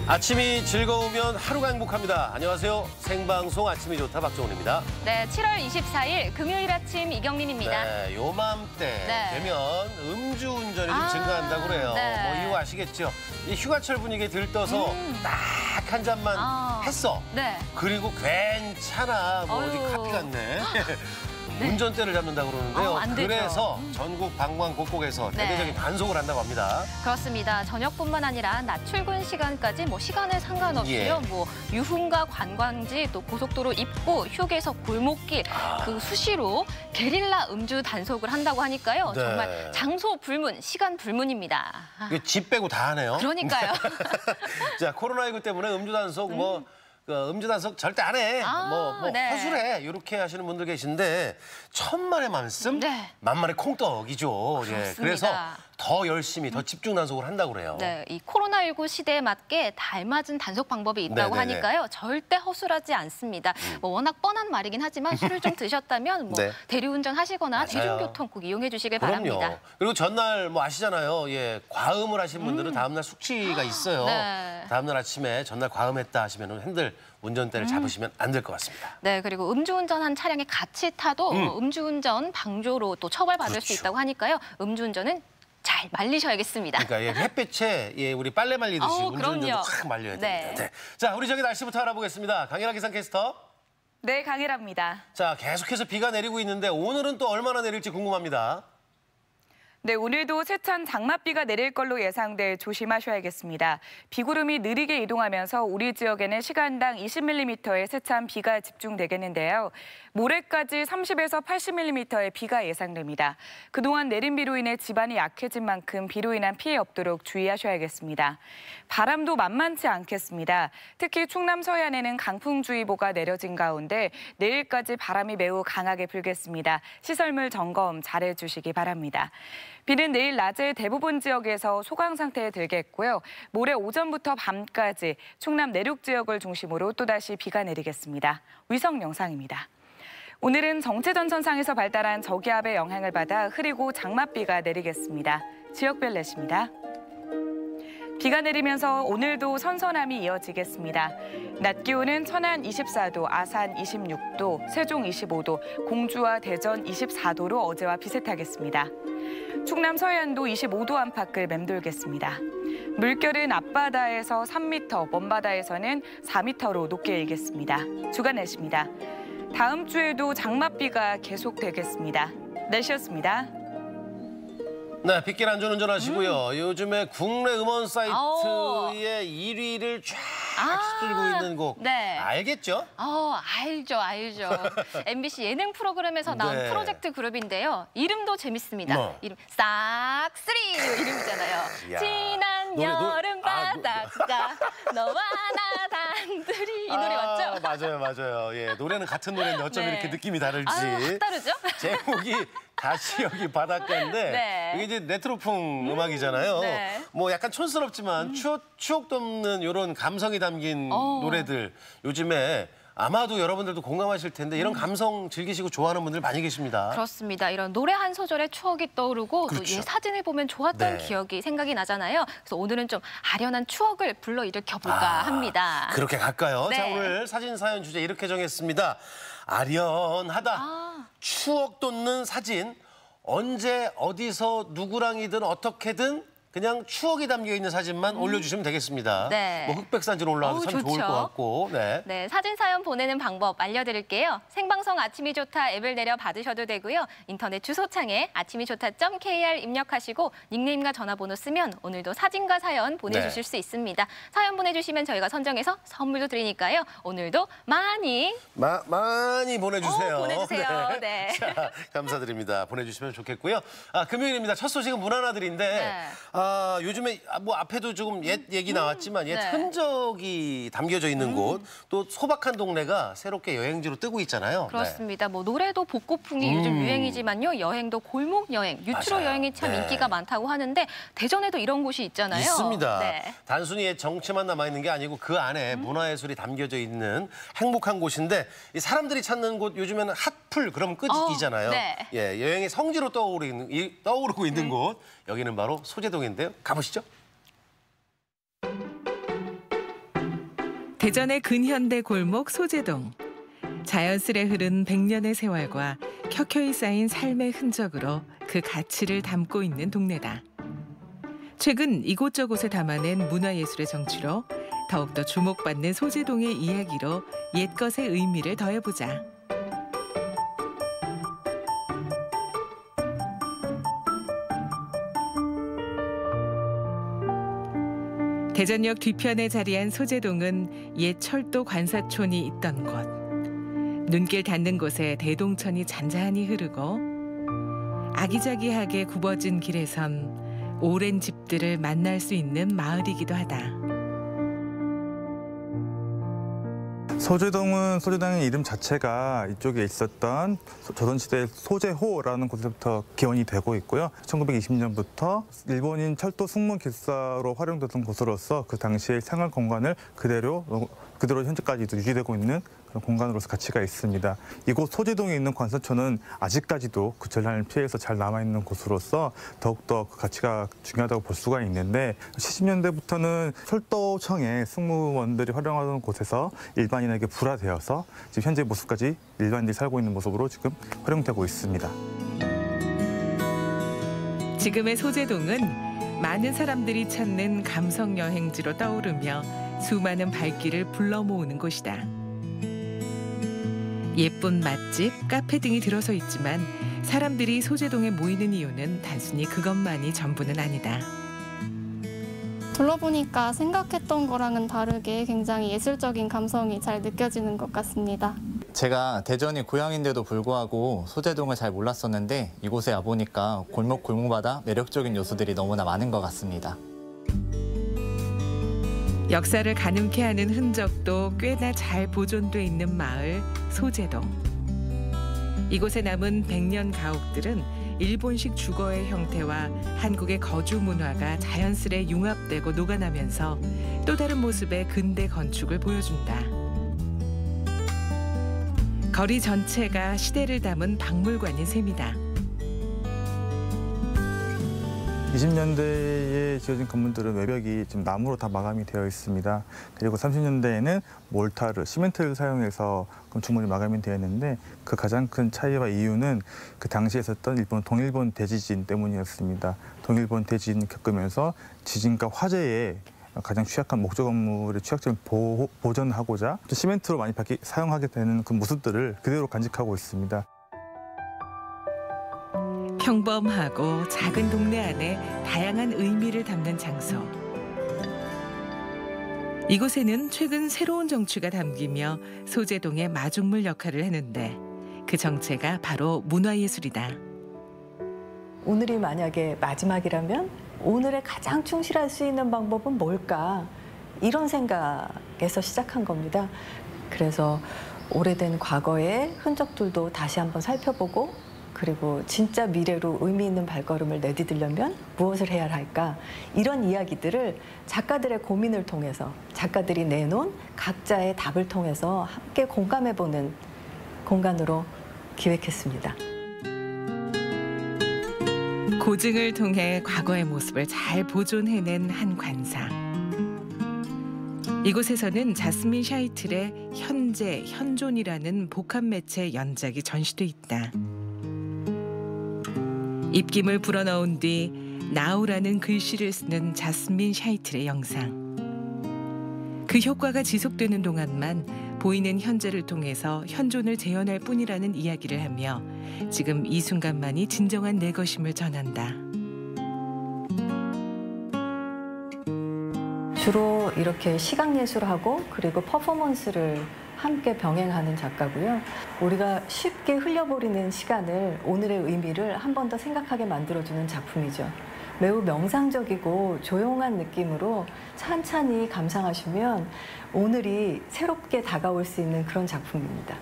아침이 즐거우면 하루가 행복합니다. 안녕하세요. 생방송 아침이 좋다 박정훈입니다. 네, 7월 24일 금요일 아침 이경민입니다. 네, 요맘때 되면 음주운전이 좀 증가한다고 그래요. 뭐 이유 아시겠죠? 이 휴가철 분위기에 들떠서 딱 한 잔만 했어. 그리고 괜찮아. 뭐 어디 카피 갔네. 운전대를 잡는다고 그러는데요. 안 되죠. 그래서 전국 방방곡곡에서 대대적인 단속을 한다고 합니다. 그렇습니다. 저녁뿐만 아니라 낮 출근 시간까지 뭐 시간에 상관없이요. 뭐 유흥가 관광지 또 고속도로 입구, 휴게소 골목길 그 수시로 게릴라 음주 단속을 한다고 하니까요. 정말 장소 불문, 시간 불문입니다. 집 빼고 다 하네요. 그러니까요. 자, 코로나19 때문에 음주 단속 음주 단속 절대 안 해. 허술해. 이렇게 하시는 분들 계신데 천만의 말씀, 만만의 콩떡이죠. 예, 그래서 더 열심히, 더 집중 단속을 한다고 그래요. 네, 이 코로나19 시대에 맞게 달맞은 단속 방법이 있다고 하니까요. 절대 허술하지 않습니다. 뭐 워낙 뻔한 말이긴 하지만 술을 좀 드셨다면 뭐 대리운전 하시거나 대중교통 꼭 이용해 주시길 바랍니다. 그리고 전날 뭐 아시잖아요. 예, 과음을 하신 분들은 다음날 숙취가 있어요. 다음날 아침에 전날 과음했다 하시면 핸들 운전대를 잡으시면 안 될 것 같습니다. 네, 그리고 음주운전한 차량에 같이 타도 음주운전 방조로 또 처벌받을 수 있다고 하니까요. 음주운전은 잘 말리셔야겠습니다. 그러니까 햇빛에 우리 빨래 말리듯이 음주운전도 확 말려야 됩니다. 네. 자, 우리 저기 날씨부터 알아보겠습니다. 강일아 기상캐스터. 네, 강일아입니다. 자, 계속해서 비가 내리고 있는데 오늘은 또 얼마나 내릴지 궁금합니다. 네, 오늘도 세찬 장맛비가 내릴 걸로 예상돼 조심하셔야겠습니다. 비구름이 느리게 이동하면서 우리 지역에는 시간당 20mm의 세찬 비가 집중되겠는데요. 모레까지 30에서 80mm의 비가 예상됩니다. 그동안 내린 비로 인해 지반이 약해진 만큼 비로 인한 피해 없도록 주의하셔야겠습니다. 바람도 만만치 않겠습니다. 특히 충남 서해안에는 강풍주의보가 내려진 가운데 내일까지 바람이 매우 강하게 불겠습니다. 시설물 점검 잘해주시기 바랍니다. 비는 내일 낮에 대부분 지역에서 소강 상태에 들겠고요. 모레 오전부터 밤까지 충남 내륙 지역을 중심으로 또다시 비가 내리겠습니다. 위성 영상입니다. 오늘은 정체전선상에서 발달한 저기압의 영향을 받아 흐리고 장맛비가 내리겠습니다. 지역별 날씨입니다. 비가 내리면서 오늘도 선선함이 이어지겠습니다. 낮 기온은 천안 24도, 아산 26도, 세종 25도, 공주와 대전 24도로 어제와 비슷하겠습니다. 충남 서해안도 25도 안팎을 맴돌겠습니다. 물결은 앞바다에서 3m, 먼바다에서는 4m로 높게 일겠습니다. 주간 날씨입니다. 다음 주에도 장맛비가 계속되겠습니다. 날씨였습니다. 네, 빗길 안전운전 하시고요. 요즘에 국내 음원 사이트의 1위를 쫙 휩쓸고 있는 곡 알겠죠? 알죠. MBC 예능 프로그램에서 나온 프로젝트 그룹인데요. 이름도 재밌습니다. 이름 싹쓰리 이름이잖아요. 지난 여름 바닷가 너와 나 단둘이 이 노래 맞죠? 맞아요. 예, 노래는 같은 노래인데 어쩜 이렇게 느낌이 다를지. 확 다르죠? 제목이 다시 여기 바닷가인데 이게 이제 레트로풍 음악이잖아요. 뭐 약간 촌스럽지만 추억 돋는 이런 감성이 담긴 노래들 요즘에 아마도 여러분들도 공감하실 텐데 이런 감성 즐기시고 좋아하는 분들 많이 계십니다. 그렇습니다. 이런 노래 한 소절의 추억이 떠오르고 또 사진을 보면 좋았던 기억이 생각이 나잖아요. 그래서 오늘은 좀 아련한 추억을 불러일으켜볼까 합니다. 그렇게 갈까요? 자, 오늘 사진 사연 주제 이렇게 정했습니다. 아련하다. 추억 돋는 사진. 언제 어디서 누구랑이든 어떻게든 그냥 추억이 담겨있는 사진만 올려주시면 되겠습니다. 뭐 흑백사진 올라와도 참 좋을 것 같고. 네, 사진 사연 보내는 방법 알려드릴게요. 생방송 아침이 좋다 앱을 내려 받으셔도 되고요. 인터넷 주소창에 아침이좋다.kr 입력하시고 닉네임과 전화번호 쓰면 오늘도 사진과 사연 보내주실 수 있습니다. 사연 보내주시면 저희가 선정해서 선물도 드리니까요. 오늘도 많이 보내주세요. 보내주세요. 자, 감사드립니다. 보내주시면 좋겠고요. 금요일입니다. 첫 소식은 문 하나들인데 요즘에 뭐 앞에도 조금 옛 얘기 나왔지만 옛 흔적이 담겨져 있는 곳, 또 소박한 동네가 새롭게 여행지로 뜨고 있잖아요. 그렇습니다. 뭐 노래도 복고풍이 요즘 유행이지만요. 여행도 골목 여행, 유트로 여행이 참 인기가 많다고 하는데 대전에도 이런 곳이 있잖아요. 있습니다. 단순히 옛 정치만 남아있는 게 아니고 그 안에 문화예술이 담겨져 있는 행복한 곳인데 이 사람들이 찾는 곳 요즘에는 핫플 그럼 끝이잖아요. 예, 여행의 성지로 떠오르고 있는 곳. 여기는 바로 소재동인데요. 가보시죠. 대전의 근현대 골목 소재동. 자연스레 흐른 100년의 세월과 켜켜이 쌓인 삶의 흔적으로 그 가치를 담고 있는 동네다. 최근 이곳저곳에 담아낸 문화예술의 정취로 더욱더 주목받는 소재동의 이야기로 옛것의 의미를 더해보자. 대전역 뒤편에 자리한 소재동은 옛 철도 관사촌이 있던 곳. 눈길 닿는 곳에 대동천이 잔잔히 흐르고 아기자기하게 굽어진 길에선 오랜 집들을 만날 수 있는 마을이기도 하다. 소재동은 소재동의 이름 자체가 이쪽에 있었던 조선시대 소재호라는 곳에서부터 기원이 되고 있고요. 1920년부터 일본인 철도 승무 기사로 활용되던 곳으로서 그 당시의 생활 공간을 그대로 현재까지도 유지되고 있는 그런 공간으로서 가치가 있습니다. 이곳 소재동에 있는 관사촌은 아직까지도 그 전란을 피해서 잘 남아있는 곳으로서 더욱더 그 가치가 중요하다고 볼 수가 있는데 70년대부터는 철도청의 승무원들이 활용하던 곳에서 일반인에게 불화되어서 지금 현재 모습까지 일반인들이 살고 있는 모습으로 지금 활용되고 있습니다. 지금의 소재동은 많은 사람들이 찾는 감성 여행지로 떠오르며 수많은 발길을 불러 모으는 곳이다. 예쁜 맛집, 카페 등이 들어서 있지만 사람들이 소재동에 모이는 이유는 단순히 그것만이 전부는 아니다. 둘러보니까 생각했던 거랑은 다르게 굉장히 예술적인 감성이 잘 느껴지는 것 같습니다. 제가 대전이 고향인데도 불구하고 소재동을 잘 몰랐었는데 이곳에 와보니까 골목골목마다 매력적인 요소들이 너무나 많은 것 같습니다. 역사를 가늠케 하는 흔적도 꽤나 잘 보존돼 있는 마을 소재동. 이곳에 남은 100년 가옥들은 일본식 주거의 형태와 한국의 거주 문화가 자연스레 융합되고 녹아나면서 또 다른 모습의 근대 건축을 보여준다. 거리 전체가 시대를 담은 박물관인 셈이다. 20년대에 지어진 건물들은 외벽이 지금 나무로 다 마감이 되어 있습니다. 그리고 30년대에는 몰타르, 시멘트를 사용해서 건축물이 마감이 되었는데 그 가장 큰 차이와 이유는 그 당시에 있었던 동일본 대지진 때문이었습니다. 동일본 대지진을 겪으면서 지진과 화재에 가장 취약한 목조 건물의 취약점을 보존하고자 시멘트로 많이 사용하게 되는 그 모습들을 그대로 간직하고 있습니다. 평범하고 작은 동네 안에 다양한 의미를 담는 장소. 이곳에는 최근 새로운 정취가 담기며 소재동의 마중물 역할을 하는데 그 정체가 바로 문화예술이다. 오늘이 만약에 마지막이라면 오늘에 가장 충실할 수 있는 방법은 뭘까? 이런 생각에서 시작한 겁니다. 그래서 오래된 과거의 흔적들도 다시 한번 살펴보고 그리고 진짜 미래로 의미 있는 발걸음을 내디디려면 무엇을 해야 할까? 이런 이야기들을 작가들의 고민을 통해서 작가들이 내놓은 각자의 답을 통해서 함께 공감해보는 공간으로 기획했습니다. 고증을 통해 과거의 모습을 잘 보존해낸 한 관사. 이곳에서는 자스민 샤이틀의 현재, 현존이라는 복합 매체 연작이 전시돼 있다. 입김을 불어넣은 뒤 나우라는 글씨를 쓰는 자스민 샤이틀의 영상. 그 효과가 지속되는 동안만 보이는 현재를 통해서 현존을 재현할 뿐이라는 이야기를 하며 지금 이 순간만이 진정한 내 것임을 전한다. 주로 이렇게 시각예술하고 그리고 퍼포먼스를 함께 병행하는 작가고요. 우리가 쉽게 흘려버리는 시간을 오늘의 의미를 한 번 더 생각하게 만들어주는 작품이죠. 매우 명상적이고 조용한 느낌으로 찬찬히 감상하시면 오늘이 새롭게 다가올 수 있는 그런 작품입니다.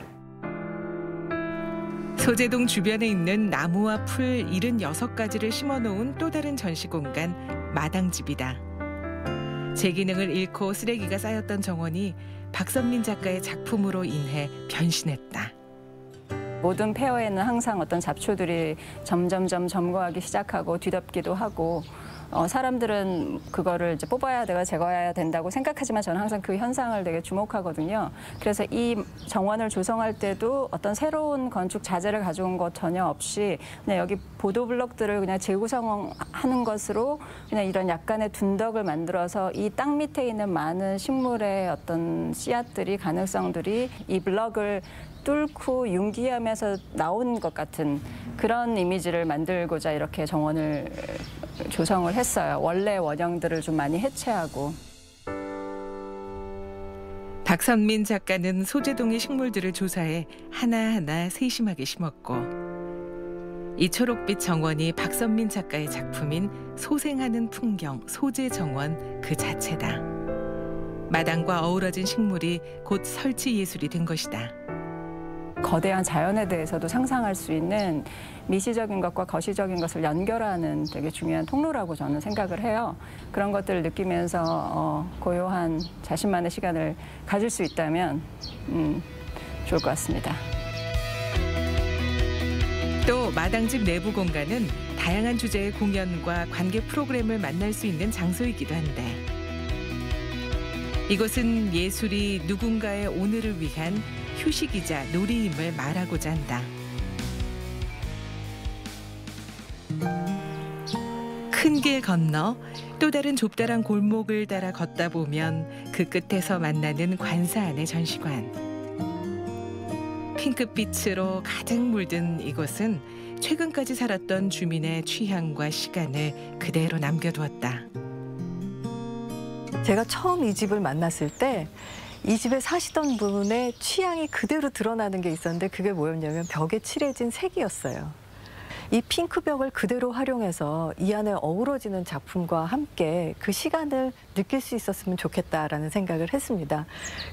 소재동 주변에 있는 나무와 풀 76가지를 심어놓은 또 다른 전시 공간 마당집이다. 제 기능을 잃고 쓰레기가 쌓였던 정원이 박선민 작가의 작품으로 인해 변신했다. 모든 폐허에는 항상 어떤 잡초들이 점점점 점거하기 시작하고 뒤덮기도 하고 사람들은 그거를 이제 뽑아야 되고 제거해야 된다고 생각하지만 저는 항상 그 현상을 되게 주목하거든요. 그래서 이 정원을 조성할 때도 어떤 새로운 건축 자재를 가져온 것 전혀 없이 그냥 여기 보도블럭들을 그냥 재구성하는 것으로 그냥 이런 약간의 둔덕을 만들어서 이 땅 밑에 있는 많은 식물의 어떤 씨앗들이 가능성들이 이 블럭을 뚫고 융기하면서 나온 것 같은 그런 이미지를 만들고자 이렇게 정원을 조성을 했어요. 원래 원형들을 좀 많이 해체하고. 박선민 작가는 소재동의 식물들을 조사해 하나하나 세심하게 심었고 이 초록빛 정원이 박선민 작가의 작품인 소생하는 풍경, 소재정원 그 자체다. 마당과 어우러진 식물이 곧 설치 예술이 된 것이다. 거대한 자연에 대해서도 상상할 수 있는 미시적인 것과 거시적인 것을 연결하는 되게 중요한 통로라고 저는 생각을 해요. 그런 것들을 느끼면서 고요한 자신만의 시간을 가질 수 있다면 좋을 것 같습니다. 또 마당집 내부 공간은 다양한 주제의 공연과 관객 프로그램을 만날 수 있는 장소이기도 한데 이곳은 예술이 누군가의 오늘을 위한 휴식이자 놀이임을 말하고자 한다. 큰 길 건너 또 다른 좁다란 골목을 따라 걷다 보면 그 끝에서 만나는 관사 안의 전시관. 핑크빛으로 가득 물든 이곳은 최근까지 살았던 주민의 취향과 시간을 그대로 남겨두었다. 제가 처음 이 집을 만났을 때 이 집에 사시던 분의 취향이 그대로 드러나는 게 있었는데 그게 뭐였냐면 벽에 칠해진 색이었어요. 이 핑크벽을 그대로 활용해서 이 안에 어우러지는 작품과 함께 그 시간을 느낄 수 있었으면 좋겠다라는 생각을 했습니다.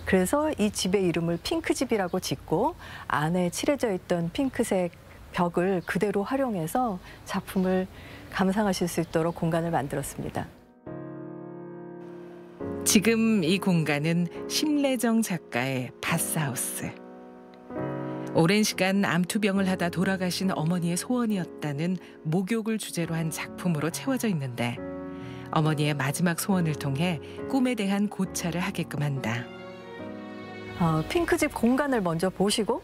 그래서 이 집의 이름을 핑크집이라고 짓고 안에 칠해져 있던 핑크색 벽을 그대로 활용해서 작품을 감상하실 수 있도록 공간을 만들었습니다. 지금 이 공간은 심래정 작가의 바스하우스. 오랜 시간 암투병을 하다 돌아가신 어머니의 소원이었다는 목욕을 주제로 한 작품으로 채워져 있는데 어머니의 마지막 소원을 통해 꿈에 대한 고찰을 하게끔 한다. 핑크집 공간을 먼저 보시고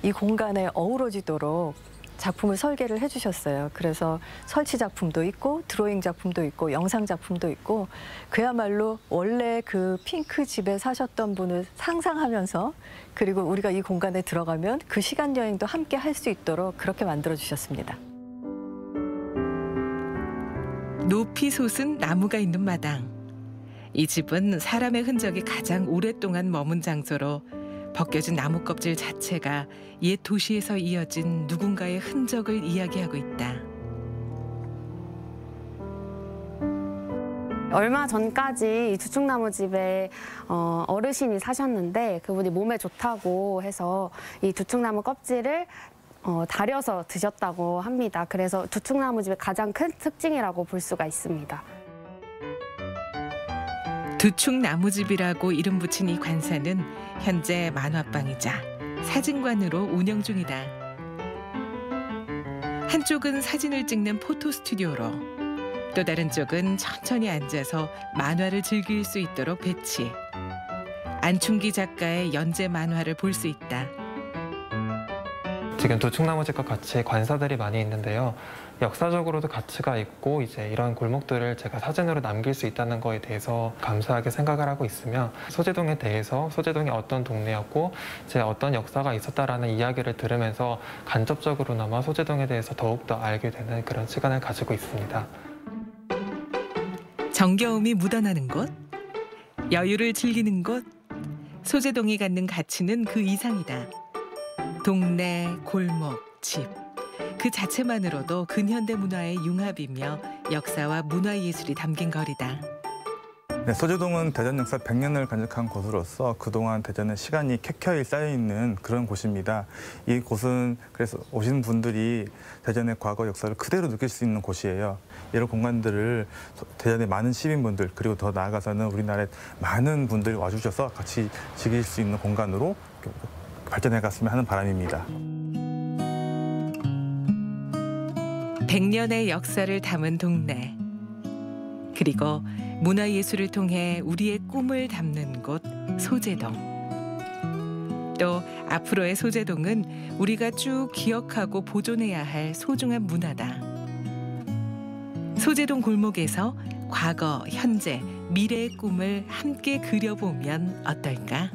이 공간에 어우러지도록 작품을 설계를 해주셨어요. 그래서 설치 작품도 있고 드로잉 작품도 있고 영상 작품도 있고 그야말로 원래 그 핑크 집에 사셨던 분을 상상하면서 그리고 우리가 이 공간에 들어가면 그 시간 여행도 함께 할 수 있도록 그렇게 만들어 주셨습니다. 높이 솟은 나무가 있는 마당. 이 집은 사람의 흔적이 가장 오랫동안 머문 장소로 벗겨진 나무 껍질 자체가 옛 도시에서 이어진 누군가의 흔적을 이야기하고 있다. 얼마 전까지 이 두충나무 집에 어르신이 사셨는데 그분이 몸에 좋다고 해서 이 두충나무 껍질을 다려서 드셨다고 합니다. 그래서 두충나무 집의 가장 큰 특징이라고 볼 수가 있습니다. 두충나무집이라고 이름 붙인 이 관사는 현재 만화방이자 사진관으로 운영 중이다. 한쪽은 사진을 찍는 포토 스튜디오로 또 다른 쪽은 천천히 앉아서 만화를 즐길 수 있도록 배치. 안충기 작가의 연재 만화를 볼 수 있다. 지금 두충나무집과 같이 관사들이 많이 있는데요. 역사적으로도 가치가 있고 이제 이런 골목들을 제가 사진으로 남길 수 있다는 거에 대해서 감사하게 생각을 하고 있으며 소재동에 대해서 소재동이 어떤 동네였고 이제 어떤 역사가 있었다라는 이야기를 들으면서 간접적으로나마 소재동에 대해서 더욱더 알게 되는 그런 시간을 가지고 있습니다. 정겨움이 묻어나는 곳, 여유를 즐기는 곳, 소재동이 갖는 가치는 그 이상이다. 동네, 골목, 집. 그 자체만으로도 근현대 문화의 융합이며 역사와 문화예술이 담긴 거리다. 네, 소재동은 대전 역사 100년을 간직한 곳으로서 그동안 대전에 시간이 켜켜이 쌓여있는 그런 곳입니다. 이 곳은 그래서 오시는 분들이 대전의 과거 역사를 그대로 느낄 수 있는 곳이에요. 이런 공간들을 대전의 많은 시민분들 그리고 더 나아가서는 우리나라의 많은 분들이 와주셔서 같이 즐길 수 있는 공간으로 발전해 갔으면 하는 바람입니다. 100년의 역사를 담은 동네. 그리고 문화예술을 통해 우리의 꿈을 담는 곳 소재동. 또 앞으로의 소재동은 우리가 쭉 기억하고 보존해야 할 소중한 문화다. 소재동 골목에서 과거, 현재, 미래의 꿈을 함께 그려보면 어떨까?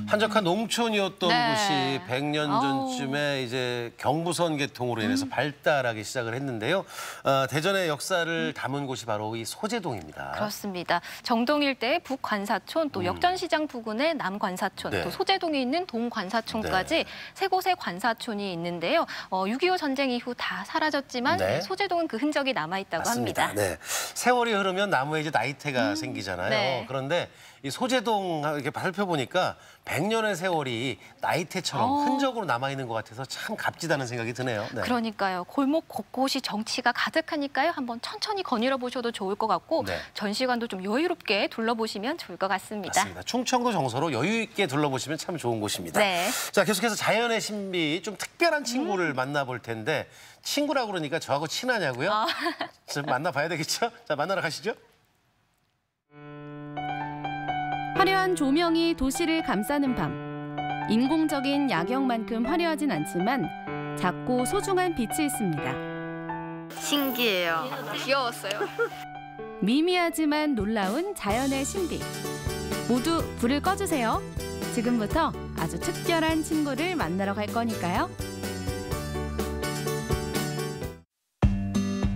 한적한 농촌이었던 네. 곳이 100년 전쯤에 이제 경부선 개통으로 인해서 발달하기 시작을 했는데요. 대전의 역사를 담은 곳이 바로 이 소재동입니다. 그렇습니다. 정동 일대의 북관사촌, 또 역전시장 부근의 남관사촌, 네. 또 소재동에 있는 동관사촌까지 네. 세 곳의 관사촌이 있는데요. 6.25 전쟁 이후 다 사라졌지만 네. 소재동은 그 흔적이 남아있다고 맞습니다. 합니다. 네. 세월이 흐르면 나무에 이제 나이테가 생기잖아요. 네. 그런데 이 소재동 이렇게 살펴보니까 100년의 세월이 나이테처럼 흔적으로 남아있는 것 같아서 참 값지다는 생각이 드네요. 네. 그러니까요. 골목 곳곳이 정치가 가득하니까요. 한번 천천히 거닐어 보셔도 좋을 것 같고 네. 전시관도 좀 여유롭게 둘러보시면 좋을 것 같습니다. 맞습니다. 충청도 정서로 여유 있게 둘러보시면 참 좋은 곳입니다. 네. 자, 계속해서 자연의 신비, 좀 특별한 친구를 만나볼 텐데 친구라고 그러니까 저하고 친하냐고요? 좀 만나봐야 되겠죠? 자, 만나러 가시죠. 화려한 조명이 도시를 감싸는 밤. 인공적인 야경만큼 화려하진 않지만 작고 소중한 빛이 있습니다. 신기해요. 귀여웠어요. 미미하지만 놀라운 자연의 신비. 모두 불을 꺼주세요. 지금부터 아주 특별한 친구를 만나러 갈 거니까요.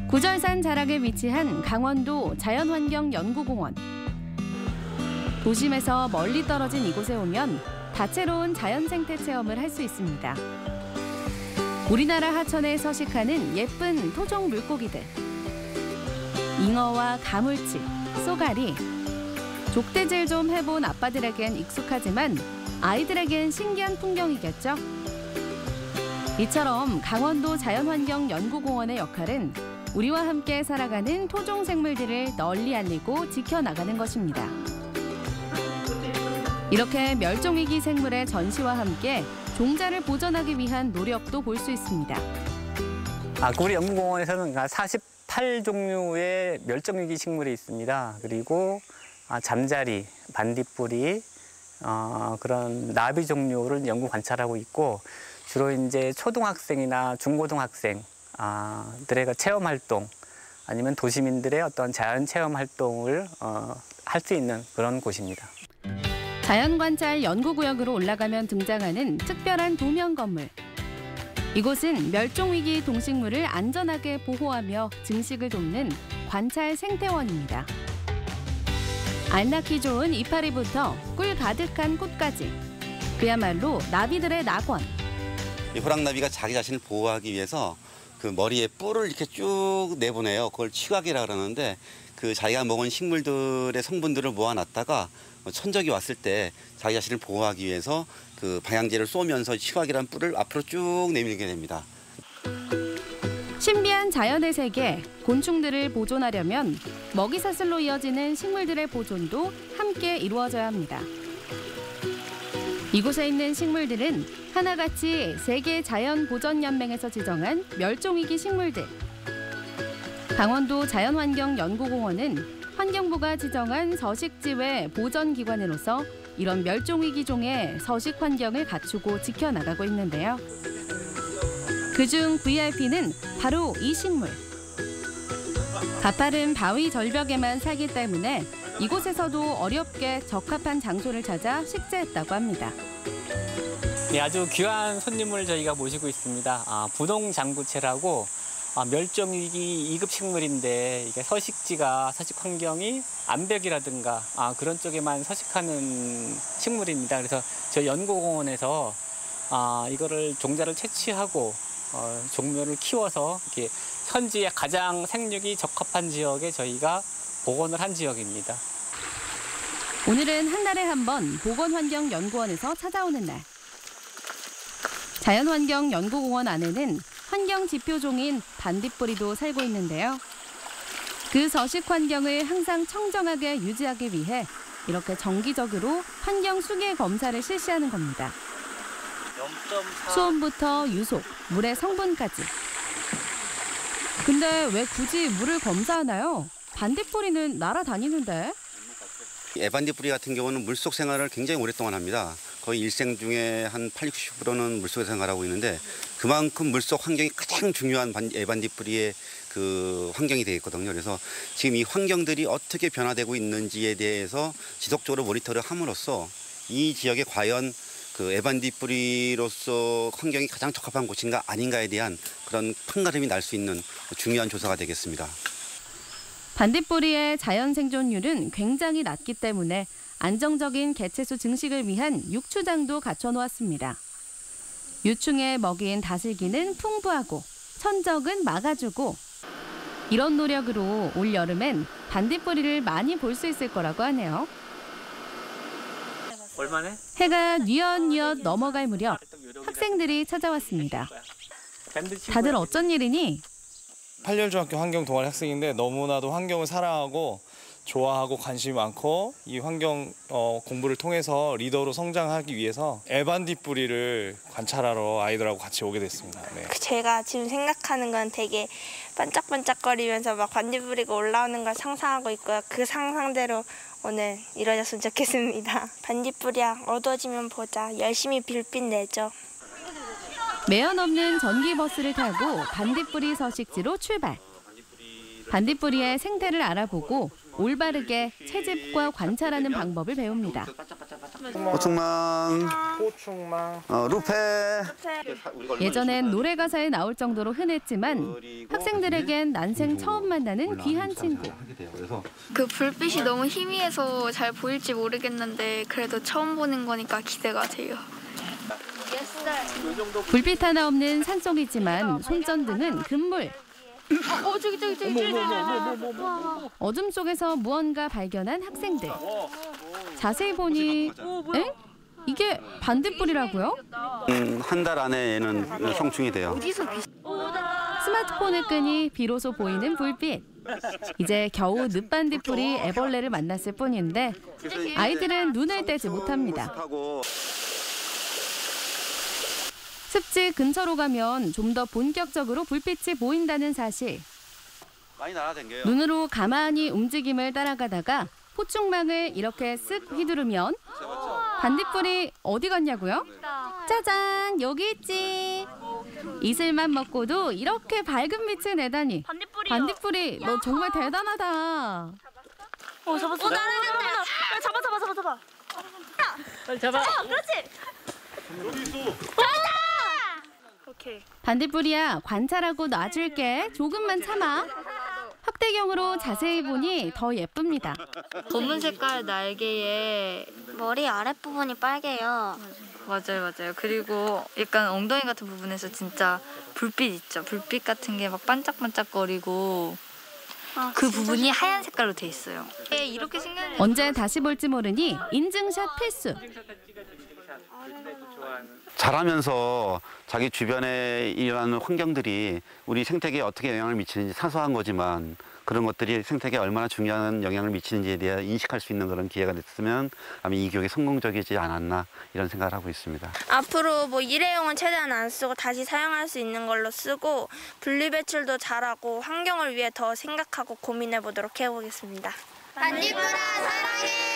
구절산 자락에 위치한 강원도 자연환경연구공원. 도심에서 멀리 떨어진 이곳에 오면 다채로운 자연생태 체험을 할 수 있습니다. 우리나라 하천에 서식하는 예쁜 토종 물고기들. 잉어와 가물치, 쏘가리. 족대질 좀 해본 아빠들에겐 익숙하지만 아이들에겐 신기한 풍경이겠죠? 이처럼 강원도 자연환경연구공원의 역할은 우리와 함께 살아가는 토종 생물들을 널리 알리고 지켜나가는 것입니다. 이렇게 멸종위기 생물의 전시와 함께 종자를 보존하기 위한 노력도 볼 수 있습니다. 우리 연구공원에서는 48종류의 멸종위기 식물이 있습니다. 그리고 잠자리, 반딧불이, 그런 나비 종류를 연구 관찰하고 있고 주로 이제 초등학생이나 중고등학생 들의 체험 활동 아니면 도시민들의 어떤 자연 체험 활동을 할 수 있는 그런 곳입니다. 자연관찰 연구구역으로 올라가면 등장하는 특별한 도면 건물. 이곳은 멸종위기 동식물을 안전하게 보호하며 증식을 돕는 관찰 생태원입니다. 알 낳기 좋은 이파리부터 꿀 가득한 꽃까지. 그야말로 나비들의 낙원. 이 호랑나비가 자기 자신을 보호하기 위해서 그 머리에 뿔을 이렇게 쭉 내보내요. 그걸 취각이라 그러는데 그 자기가 먹은 식물들의 성분들을 모아놨다가 천적이 왔을 때 자기 자신을 보호하기 위해서 그 방향제를 쏘면서 취각이라는 뿔을 앞으로 쭉 내밀게 됩니다. 신비한 자연의 세계, 곤충들을 보존하려면 먹이사슬로 이어지는 식물들의 보존도 함께 이루어져야 합니다. 이곳에 있는 식물들은 하나같이 세계자연보전연맹에서 지정한 멸종위기 식물들. 강원도 자연환경연구공원은 환경부가 지정한 서식지외 보전기관으로서 이런 멸종위기종의 서식 환경을 갖추고 지켜나가고 있는데요. 그중 VIP는 바로 이 식물. 가파른 바위 절벽에만 살기 때문에 이곳에서도 어렵게 적합한 장소를 찾아 식재했다고 합니다. 네, 아주 귀한 손님을 저희가 모시고 있습니다. 부동장구채라고 멸종위기 2급 식물인데 이게 서식지가 서식 환경이 암벽이라든가 그런 쪽에만 서식하는 식물입니다. 그래서 저희 연구공원에서 이거를 종자를 채취하고 종묘를 키워서 이렇게 현지에 가장 생육이 적합한 지역에 저희가 복원을 한 지역입니다. 오늘은 한 달에 한 번 보건환경연구원에서 찾아오는 날. 자연환경연구공원 안에는 환경지표종인 반딧불이도 살고 있는데요. 그 서식 환경을 항상 청정하게 유지하기 위해 이렇게 정기적으로 환경 수계 검사를 실시하는 겁니다. 수온부터 유속, 물의 성분까지. 근데 왜 굳이 물을 검사하나요? 반딧불이는 날아다니는데. 애반딧불이 같은 경우는 물속 생활을 굉장히 오랫동안 합니다. 거의 일생 중에 한 80~90%는 물속에 생활하고 있는데 그만큼 물속 환경이 가장 중요한 애반딧불이의 그 환경이 되어 있거든요. 그래서 지금 이 환경들이 어떻게 변화되고 있는지에 대해서 지속적으로 모니터를 함으로써 이 지역에 과연 그 애반딧불이로서 환경이 가장 적합한 곳인가 아닌가에 대한 그런 판가름이 날 수 있는 중요한 조사가 되겠습니다. 반딧불이의 자연 생존율은 굉장히 낮기 때문에 안정적인 개체수 증식을 위한 육추장도 갖춰놓았습니다. 유충의 먹이인 다슬기는 풍부하고 천적은 막아주고 이런 노력으로 올 여름엔 반딧불이를 많이 볼 수 있을 거라고 하네요. 얼마네? 해가 뉘엿뉘엿 넘어갈 무렵 학생들이 찾아왔습니다. 다들 어쩐 일이니? 8열 중학교 환경 동아리 학생인데 너무나도 환경을 사랑하고 좋아하고 관심이 많고 이 환경 공부를 통해서 리더로 성장하기 위해서 애반딧불이를 관찰하러 아이들하고 같이 오게 됐습니다. 네. 제가 지금 생각하는 건 되게 반짝반짝거리면서 막 반딧불이가 올라오는 걸 상상하고 있고요. 그 상상대로 오늘 이루어졌으면 좋겠습니다. 반딧불이야, 어두워지면 보자. 열심히 불빛 내죠. 매연 없는 전기버스를 타고 반딧불이 서식지로 출발. 반딧불이의 생태를 알아보고 올바르게 채집과 관찰하는 방법을 배웁니다. 호충망, 루페. 예전엔 노래 가사에 나올 정도로 흔했지만 학생들에겐 난생 처음 만나는 귀한 친구. 그 불빛이 너무 희미해서 잘 보일지 모르겠는데 그래도 처음 보는 거니까 기대가 돼요. 불빛 하나 없는 산속이지만 손전등은 금물. 저기. 어둠 속에서 무언가 발견한 학생들. 자세히 보니, 엥? 이게 반딧불이라고요? 한 달 안에 얘는 성충이 돼요. 스마트폰을 끄니 비로소 보이는 불빛. 이제 겨우 늦반딧불이 애벌레를 만났을 뿐인데 아이들은 눈을 떼지 못합니다. 습지 근처로 가면 좀 더 본격적으로 불빛이 보인다는 사실. 많이 날아다녀요. 눈으로 가만히 움직임을 따라가다가 호충망을 이렇게 쓱 휘두르면 반딧불이 어디 갔냐고요? 짜잔, 여기 있지. 이슬만 먹고도 이렇게 밝은 빛을 내다니. 반딧불이 너 정말 대단하다. 잡았어. 날아간다. 잡아. 그렇지. 여기 있어. 오케이. 반딧불이야, 관찰하고 놔줄게. 조금만 참아. 확대경으로 자세히 보니 더 예쁩니다. 검은 색깔 날개에 머리 아랫부분이 빨개요. 맞아요. 그리고 약간 엉덩이 같은 부분에서 진짜 불빛 있죠. 불빛 같은 게 막 반짝반짝거리고 그 부분이 하얀 색깔로 돼 있어요. 이렇게 생겼는데 언제 다시 볼지 모르니 인증샷 필수. 자라면서 자기 주변에 일어나는 환경들이 우리 생태계에 어떻게 영향을 미치는지 사소한 거지만 그런 것들이 생태계에 얼마나 중요한 영향을 미치는지에 대해 인식할 수 있는 그런 기회가 됐으면 아마 이 교육이 성공적이지 않았나 이런 생각을 하고 있습니다. 앞으로 뭐 일회용은 최대한 안 쓰고 다시 사용할 수 있는 걸로 쓰고 분리배출도 잘하고 환경을 위해 더 생각하고 고민해 보도록 해보겠습니다. 반딧불아 사랑해!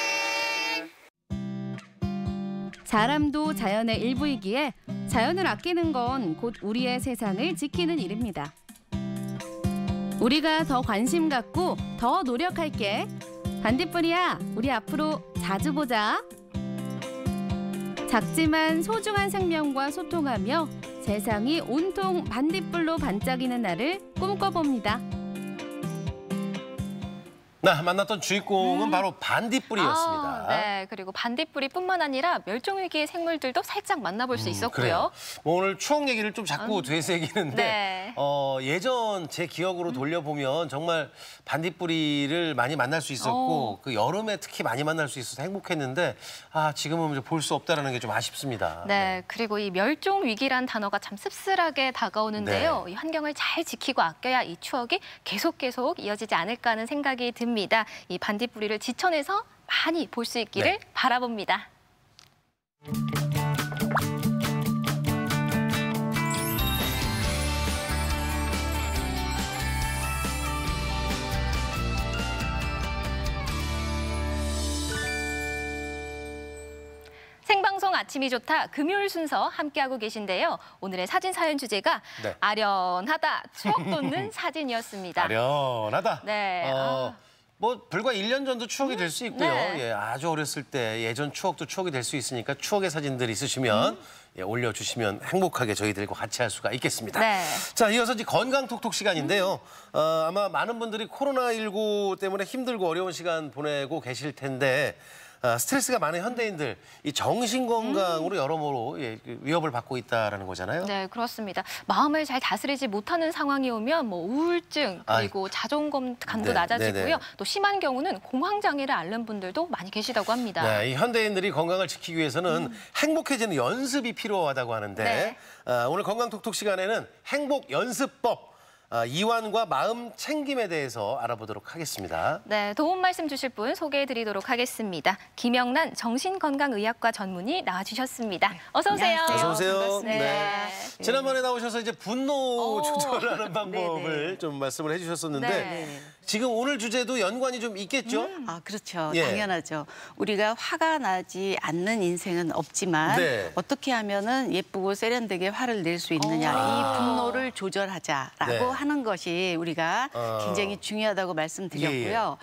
사람도 자연의 일부이기에 자연을 아끼는 건 곧 우리의 세상을 지키는 일입니다. 우리가 더 관심 갖고 더 노력할게. 반딧불이야, 우리 앞으로 자주 보자. 작지만 소중한 생명과 소통하며 세상이 온통 반딧불로 반짝이는 날을 꿈꿔봅니다. 네, 만났던 주인공은 바로 반딧불이었습니다. 네, 그리고 반딧불이뿐만 아니라 멸종위기의 생물들도 살짝 만나볼 수 있었고요. 그래요. 뭐 오늘 추억 얘기를 좀 자꾸 되새기는데 네. 예전 제 기억으로 돌려보면 정말 반딧불이를 많이 만날 수 있었고 그 여름에 특히 많이 만날 수 있어서 행복했는데 지금은 볼 수 없다는 게 좀 아쉽습니다. 네, 그리고 이 멸종위기란 단어가 참 씁쓸하게 다가오는데요. 네. 이 환경을 잘 지키고 아껴야 이 추억이 계속 이어지지 않을까 하는 생각이 듭니다. 이 반딧불이를 지천에서 많이 볼 수 있기를 바라봅니다. 아침이 좋다 금요일 순서 함께하고 계신데요. 오늘의 사진 사연 주제가 네. 아련하다 추억 돋는 사진이었습니다. 아련하다. 네. 뭐 불과 1년 전도 추억이 될 수 있고요. 네. 예, 아주 어렸을 때 예전 추억도 추억이 될 수 있으니까 추억의 사진들 있으시면 예, 올려주시면 행복하게 저희들과 같이 할 수가 있겠습니다. 네. 자, 이어서 이제 건강 톡톡 시간인데요. 아마 많은 분들이 코로나19 때문에 힘들고 어려운 시간 보내고 계실 텐데 스트레스가 많은 현대인들 이 정신 건강으로 여러모로 예, 위협을 받고 있다라는 거잖아요. 네, 그렇습니다. 마음을 잘 다스리지 못하는 상황이 오면 뭐 우울증 그리고 자존감도 네, 낮아지고요. 네네. 또 심한 경우는 공황 장애를 앓는 분들도 많이 계시다고 합니다. 네, 이 현대인들이 건강을 지키기 위해서는 행복해지는 연습이 필요하다고 하는데 네. 오늘 건강 톡톡 시간에는 행복 연습법 이완과 마음 챙김에 대해서 알아보도록 하겠습니다. 네, 도움 말씀 주실 분 소개해드리도록 하겠습니다. 김영란 정신건강의학과 전문의 나와주셨습니다. 어서 오세요. 어서 오세요. 네. 지난번에 나오셔서 이제 분노 조절하는 방법을 좀 말씀을 해주셨었는데 네. 지금 오늘 주제도 연관이 좀 있겠죠? 아, 그렇죠. 예. 당연하죠. 우리가 화가 나지 않는 인생은 없지만 네. 어떻게 하면은 예쁘고 세련되게 화를 낼 수 있느냐. 이 분노를 조절하자라고 네. 하는 것이 우리가 굉장히 중요하다고 말씀드렸고요.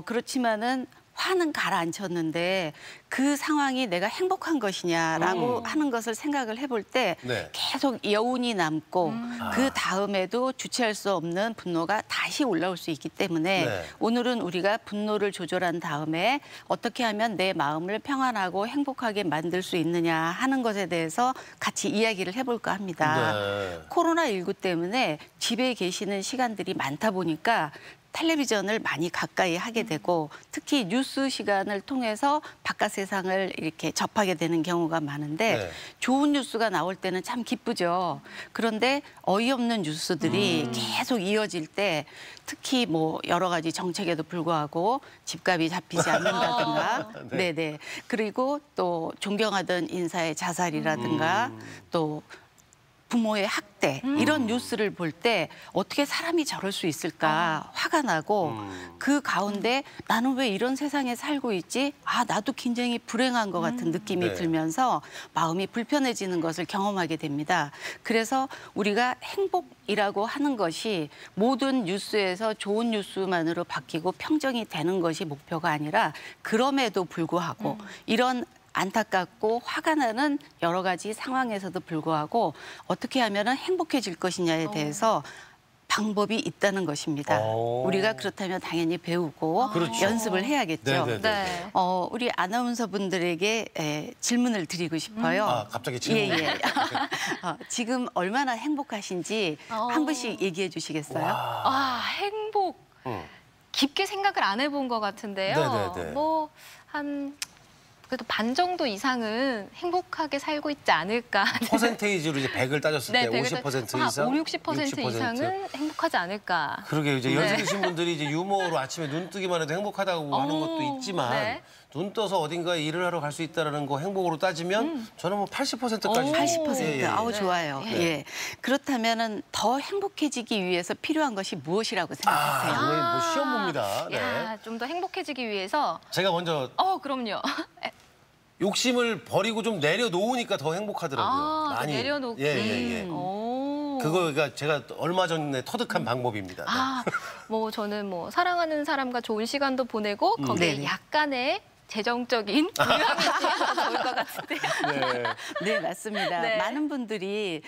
그렇지만은 화는 가라앉혔는데 그 상황이 내가 행복한 것이냐라고 하는 것을 생각을 해볼 때 네. 계속 여운이 남고 그 다음에도 주체할 수 없는 분노가 다시 올라올 수 있기 때문에 네. 오늘은 우리가 분노를 조절한 다음에 어떻게 하면 내 마음을 평안하고 행복하게 만들 수 있느냐 하는 것에 대해서 같이 이야기를 해볼까 합니다. 네. 코로나19 때문에 집에 계시는 시간들이 많다 보니까 텔레비전을 많이 가까이 하게 되고 특히 뉴스 시간을 통해서 바깥 세상을 이렇게 접하게 되는 경우가 많은데 네. 좋은 뉴스가 나올 때는 참 기쁘죠. 그런데 어이없는 뉴스들이 계속 이어질 때 특히 뭐 여러 가지 정책에도 불구하고 집값이 잡히지 않는다든가 네네. 그리고 또 존경하던 인사의 자살이라든가 또 부모의 학대 이런 뉴스를 볼 때 어떻게 사람이 저럴 수 있을까 화가 나고 그 가운데 나는 왜 이런 세상에 살고 있지? 아 나도 굉장히 불행한 것 같은 느낌이 네. 들면서 마음이 불편해지는 것을 경험하게 됩니다. 그래서 우리가 행복이라고 하는 것이 모든 뉴스에서 좋은 뉴스만으로 바뀌고 평정이 되는 것이 목표가 아니라 그럼에도 불구하고 이런 안타깝고 화가 나는 여러 가지 상황에서도 불구하고 어떻게 하면 행복해질 것이냐에 대해서 방법이 있다는 것입니다. 우리가 그렇다면 당연히 배우고 그렇죠. 연습을 해야겠죠. 네. 우리 아나운서 분들에게 질문을 드리고 싶어요. 아, 갑자기 질문. 예. 지금 얼마나 행복하신지 한 분씩 얘기해 주시겠어요? 아, 행복. 깊게 생각을 안 해본 것 같은데요. 네네네. 뭐 한 그래도 반 정도 이상은 행복하게 살고 있지 않을까. 퍼센테이지로 이제 100을 따졌을 때 50% 이상, 5, 60% 이상은 행복하지 않을까. 그러게 이제 네. 연세 드신 분들이 이제 유머로 아침에 눈 뜨기만 해도 행복하다고 하는 것도 있지만 네. 눈 떠서 어딘가에 일을 하러 갈 수 있다는 거 행복으로 따지면 저는 뭐 80%까지. 80%. 아우 좋아요. 네. 예. 그렇다면은 더 행복해지기 위해서 필요한 것이 무엇이라고 생각하세요? 이거 뭐 시험 봅니다. 네. 야, 좀 더 행복해지기 위해서. 제가 먼저 그럼요. 욕심을 버리고 좀 내려놓으니까 더 행복하더라고요. 많이. 내려놓기. 예. 그거가 제가 얼마 전에 터득한 방법입니다. 네. 뭐 저는 뭐 사랑하는 사람과 좋은 시간도 보내고 거기에 네네. 약간의 재정적인 부유함이 있으면 좋을 것 같은데요. 네, 맞습니다. 네. 많은 분들이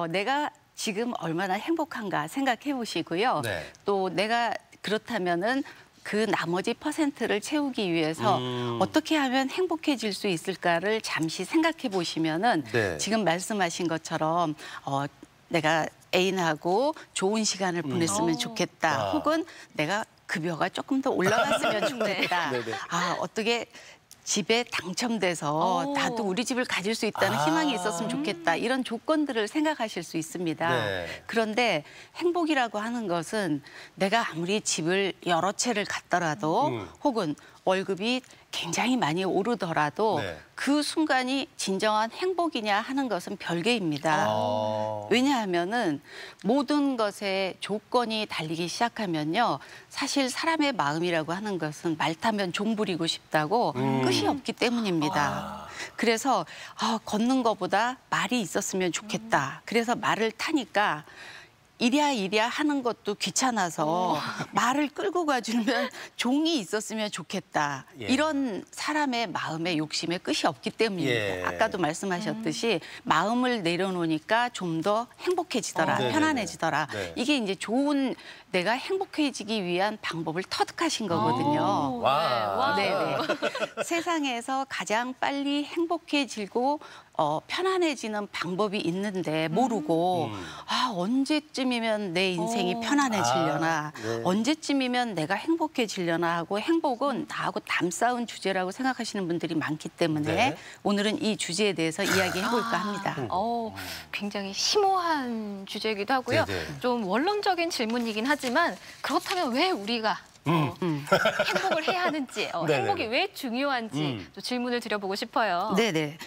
내가 지금 얼마나 행복한가 생각해 보시고요. 네. 또 내가 그렇다면은 그 나머지 퍼센트를 채우기 위해서 어떻게 하면 행복해질 수 있을까를 잠시 생각해 보시면은 네. 지금 말씀하신 것처럼 내가 애인하고 좋은 시간을 보냈으면 좋겠다. 혹은 내가 급여가 조금 더 올라갔으면 좋겠다. 네네. 어떻게 집에 당첨돼서 나도 우리 집을 가질 수 있다는 희망이 있었으면 좋겠다. 이런 조건들을 생각하실 수 있습니다. 네. 그런데 행복이라고 하는 것은 내가 아무리 집을 여러 채를 갖더라도 혹은 월급이 굉장히 많이 오르더라도 네. 그 순간이 진정한 행복이냐 하는 것은 별개입니다. 왜냐하면은 모든 것에 조건이 달리기 시작하면요. 사실 사람의 마음이라고 하는 것은 말 타면 종 부리고 싶다고 끝이 없기 때문입니다. 그래서 걷는 것보다 말이 있었으면 좋겠다. 그래서 말을 타니까 이랴 하는 것도 귀찮아서 말을 끌고 가주면 종이 있었으면 좋겠다. 예. 이런 사람의 마음의 욕심에 끝이 없기 때문입니다. 예. 아까도 말씀하셨듯이 마음을 내려놓으니까 좀 더 행복해지더라, 네네네. 편안해지더라. 네. 이게 이제 좋은 내가 행복해지기 위한 방법을 터득하신 거거든요. 와. 네네. 세상에서 가장 빨리 행복해지고 편안해지는 방법이 있는데 모르고 언제쯤이면 내 인생이 편안해지려나 네. 언제쯤이면 내가 행복해지려나 하고 행복은 나하고 담쌓은 주제라고 생각하시는 분들이 많기 때문에 네. 오늘은 이 주제에 대해서 이야기해볼까 합니다. 굉장히 심오한 주제이기도 하고요. 네네. 좀 원론적인 질문이긴 하지만 그렇다면 왜 우리가 행복을 해야 하는지, 네네. 행복이 왜 중요한지 또 질문을 드려보고 싶어요. 네네.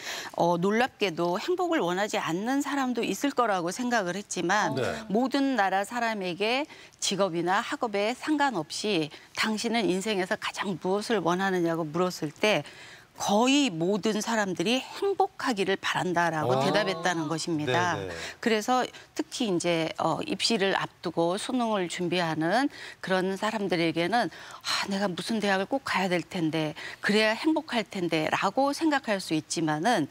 놀랍게도 행복을 원하지 않는 사람도 있을 거라고 생각을 했지만 네. 모든 나라 사람에게 직업이나 학업에 상관없이 당신은 인생에서 가장 무엇을 원하느냐고 물었을 때 거의 모든 사람들이 행복하기를 바란다라고 대답했다는 것입니다. 네네. 그래서 특히 이제 입시를 앞두고 수능을 준비하는 그런 사람들에게는 내가 무슨 대학을 꼭 가야 될 텐데 그래야 행복할 텐데라고 생각할 수 있지만은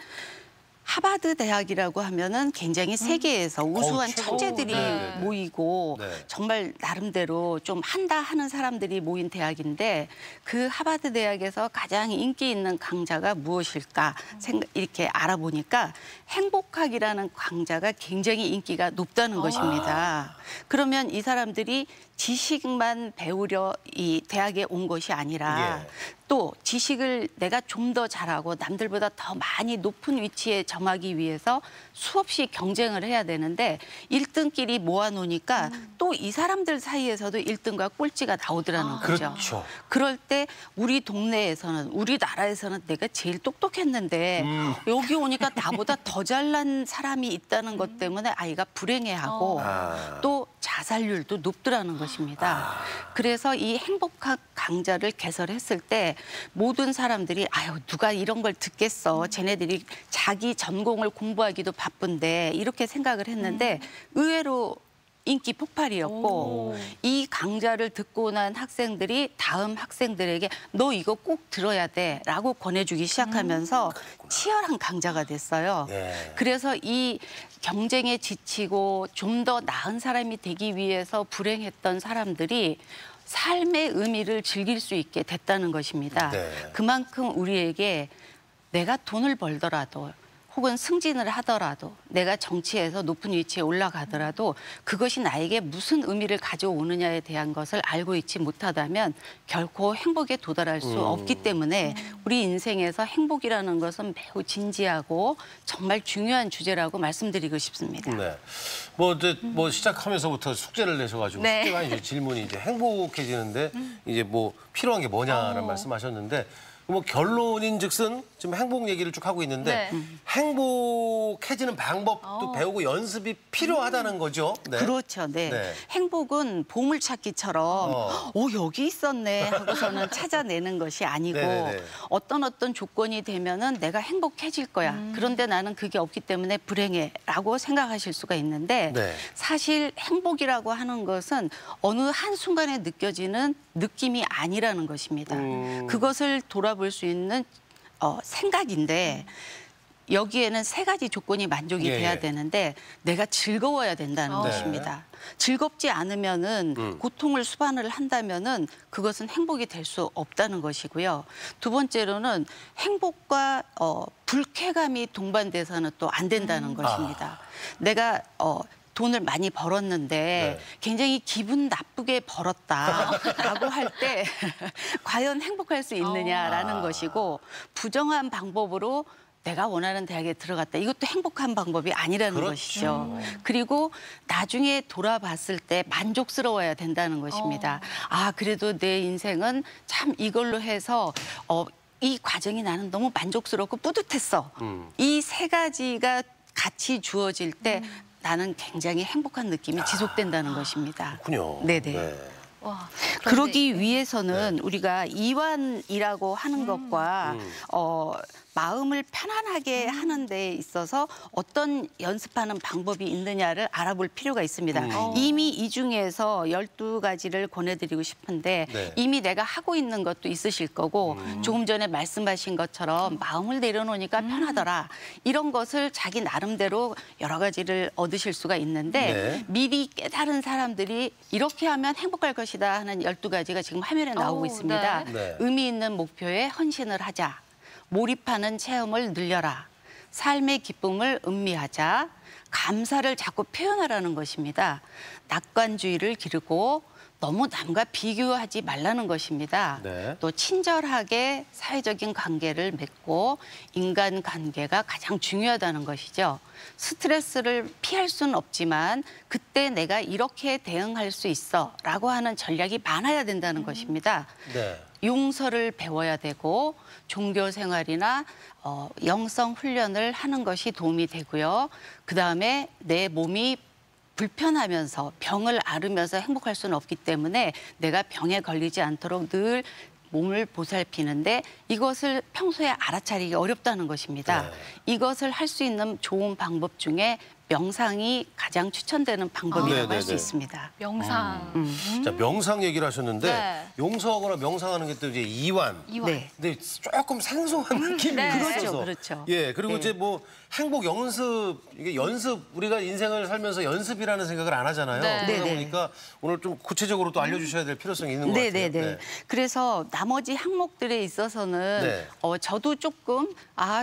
하버드 대학이라고 하면은 굉장히 세계에서 우수한 최고. 천재들이 네. 모이고 네. 정말 나름대로 좀 한다 하는 사람들이 모인 대학인데 그 하버드 대학에서 가장 인기 있는 강좌가 무엇일까 이렇게 알아보니까 행복학이라는 강좌가 굉장히 인기가 높다는 것입니다. 그러면 이 사람들이 지식만 배우려 이 대학에 온 것이 아니라 또 지식을 내가 좀 더 잘하고 남들보다 더 많이 높은 위치에 점하기 위해서 수없이 경쟁을 해야 되는데 1등끼리 모아놓으니까 또 이 사람들 사이에서도 1등과 꼴찌가 나오더라는 거죠. 그렇죠. 그럴 때 우리 동네에서는 우리나라에서는 내가 제일 똑똑했는데 여기 오니까 나보다 더 잘난 사람이 있다는 것 때문에 아이가 불행해하고 또 자살률도 높더라는 것입니다. 그래서 이 행복학 강좌를 개설했을 때 모든 사람들이 누가 이런 걸 듣겠어. 쟤네들이 자기 전공을 공부하기도 바쁜데 이렇게 생각을 했는데 의외로 인기 폭발이었고 이 강좌를 듣고 난 학생들이 다음 학생들에게 너 이거 꼭 들어야 돼라고 권해주기 시작하면서 치열한 강좌가 됐어요. 그래서 이 경쟁에 지치고 좀 더 나은 사람이 되기 위해서 불행했던 사람들이 삶의 의미를 즐길 수 있게 됐다는 것입니다. 그만큼 우리에게 내가 돈을 벌더라도 혹은 승진을 하더라도 내가 정치에서 높은 위치에 올라가더라도 그것이 나에게 무슨 의미를 가져오느냐에 대한 것을 알고 있지 못하다면 결코 행복에 도달할 수 없기 때문에 우리 인생에서 행복이라는 것은 매우 진지하고 정말 중요한 주제라고 말씀드리고 싶습니다. 네. 뭐 시작하면서부터 숙제를 내셔가지고 숙제가 아니죠. 질문이 이제 행복해지는데 이제 뭐 필요한 게 뭐냐라는 말씀하셨는데 뭐 결론인즉슨 지금 행복 얘기를 쭉 하고 있는데 행복해지는 방법도 배우고 연습이 필요하다는 거죠. 네. 그렇죠. 네. 행복은 보물찾기처럼 여기 있었네 하고서는 찾아내는 것이 아니고 어떤 조건이 되면은 내가 행복해질 거야. 그런데 나는 그게 없기 때문에 불행해라고 생각하실 수가 있는데 사실 행복이라고 하는 것은 어느 한순간에 느껴지는 느낌이 아니라는 것입니다. 그것을 돌아볼 수 있는 생각인데 여기에는 3가지 조건이 만족이 돼야 되는데 내가 즐거워야 된다는 것입니다. 즐겁지 않으면은 고통을 수반을 한다면은 그것은 행복이 될 수 없다는 것이고요. 두 번째로는 행복과 불쾌감이 동반돼서는 또 안 된다는 것입니다. 내가 돈을 많이 벌었는데 굉장히 기분 나쁘게 벌었다라고 할 때 과연 행복할 수 있느냐라는 것이고 부정한 방법으로 내가 원하는 대학에 들어갔다. 이것도 행복한 방법이 아니라는 것이죠. 그리고 나중에 돌아봤을 때 만족스러워야 된다는 것입니다. 그래도 내 인생은 참 이걸로 해서 이 과정이 나는 너무 만족스럽고 뿌듯했어. 이 세 가지가 같이 주어질 때 나는 굉장히 행복한 느낌이 지속된다는 것입니다. 그렇군요. 네네. 네. 와, 그러기 위해서는 우리가 이완이라고 하는 것과 마음을 편안하게 하는 데 있어서 어떤 연습하는 방법이 있느냐를 알아볼 필요가 있습니다. 이미 이 중에서 12가지를 권해드리고 싶은데 네. 이미 내가 하고 있는 것도 있으실 거고 조금 전에 말씀하신 것처럼 마음을 내려놓으니까 편하더라. 이런 것을 자기 나름대로 여러 가지를 얻으실 수가 있는데 네. 미리 깨달은 사람들이 이렇게 하면 행복할 것이다 하는 12가지가 지금 화면에 나오고 있습니다. 네. 네. 의미 있는 목표에 헌신을 하자. 몰입하는 체험을 늘려라. 삶의 기쁨을 음미하자. 감사를 자꾸 표현하라는 것입니다. 낙관주의를 기르고 너무 남과 비교하지 말라는 것입니다. 네. 또 친절하게 사회적인 관계를 맺고 인간관계가 가장 중요하다는 것이죠. 스트레스를 피할 수는 없지만 그때 내가 이렇게 대응할 수 있어 라고 하는 전략이 많아야 된다는 것입니다. 네. 용서를 배워야 되고 종교 생활이나 영성 훈련을 하는 것이 도움이 되고요. 그다음에 내 몸이 불편하면서 병을 앓으면서 행복할 수는 없기 때문에 내가 병에 걸리지 않도록 늘 몸을 보살피는데 이것을 평소에 알아차리기 어렵다는 것입니다. 네. 이것을 할 수 있는 좋은 방법 중에 명상이 가장 추천되는 방법이라고 할 수 있습니다. 명상. 자, 명상 얘기를 하셨는데 네. 용서하거나 명상하는 게 또 이제 이완. 네. 근데 조금 생소한 느낌이 네. 있어서. 그렇죠. 예, 그리고 네. 이제 뭐 행복 연습, 이게 연습, 우리가 인생을 살면서 연습이라는 생각을 안 하잖아요. 네. 그러다 네. 보니까 오늘 좀 구체적으로 또 알려주셔야 될 필요성이 있는 것 같아요. 네네네. 그래서 나머지 항목들에 있어서는 네. 저도 조금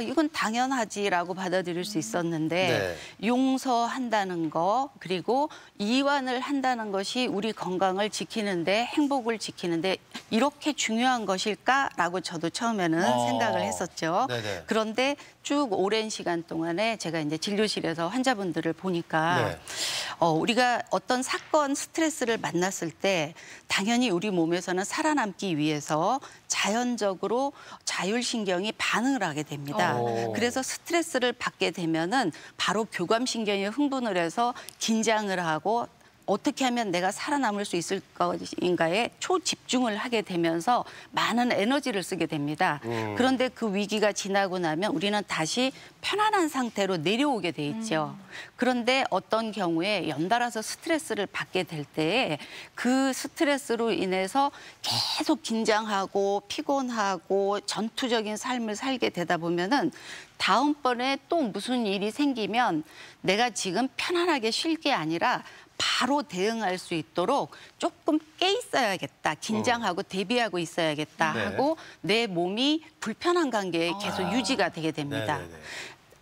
이건 당연하지라고 받아들일 수 있었는데 용서한다는 거 그리고 이완을 한다는 것이 우리 건강을 지키는데 행복을 지키는데 이렇게 중요한 것일까라고 저도 처음에는 생각을 했었죠. 네네. 그런데 쭉 오랜 시간 동안에 제가 이제 진료실에서 환자분들을 보니까 네. 우리가 어떤 사건, 스트레스를 만났을 때 당연히 우리 몸에서는 살아남기 위해서 자연적으로 자율신경이 반응을 하게 됩니다. 그래서 스트레스를 받게 되면은 바로 교감신경이 흥분을 해서 긴장을 하고 어떻게 하면 내가 살아남을 수 있을 것인가에 초집중을 하게 되면서 많은 에너지를 쓰게 됩니다. 그런데 그 위기가 지나고 나면 우리는 다시 편안한 상태로 내려오게 돼 있죠. 그런데 어떤 경우에 연달아서 스트레스를 받게 될 때 그 스트레스로 인해서 계속 긴장하고 피곤하고 전투적인 삶을 살게 되다 보면은 다음번에 또 무슨 일이 생기면 내가 지금 편안하게 쉴 게 아니라 바로 대응할 수 있도록 조금 깨 있어야겠다. 긴장하고 대비하고 있어야겠다 네. 하고 내 몸이 불편한 관계에 계속 유지가 되게 됩니다. 네네네.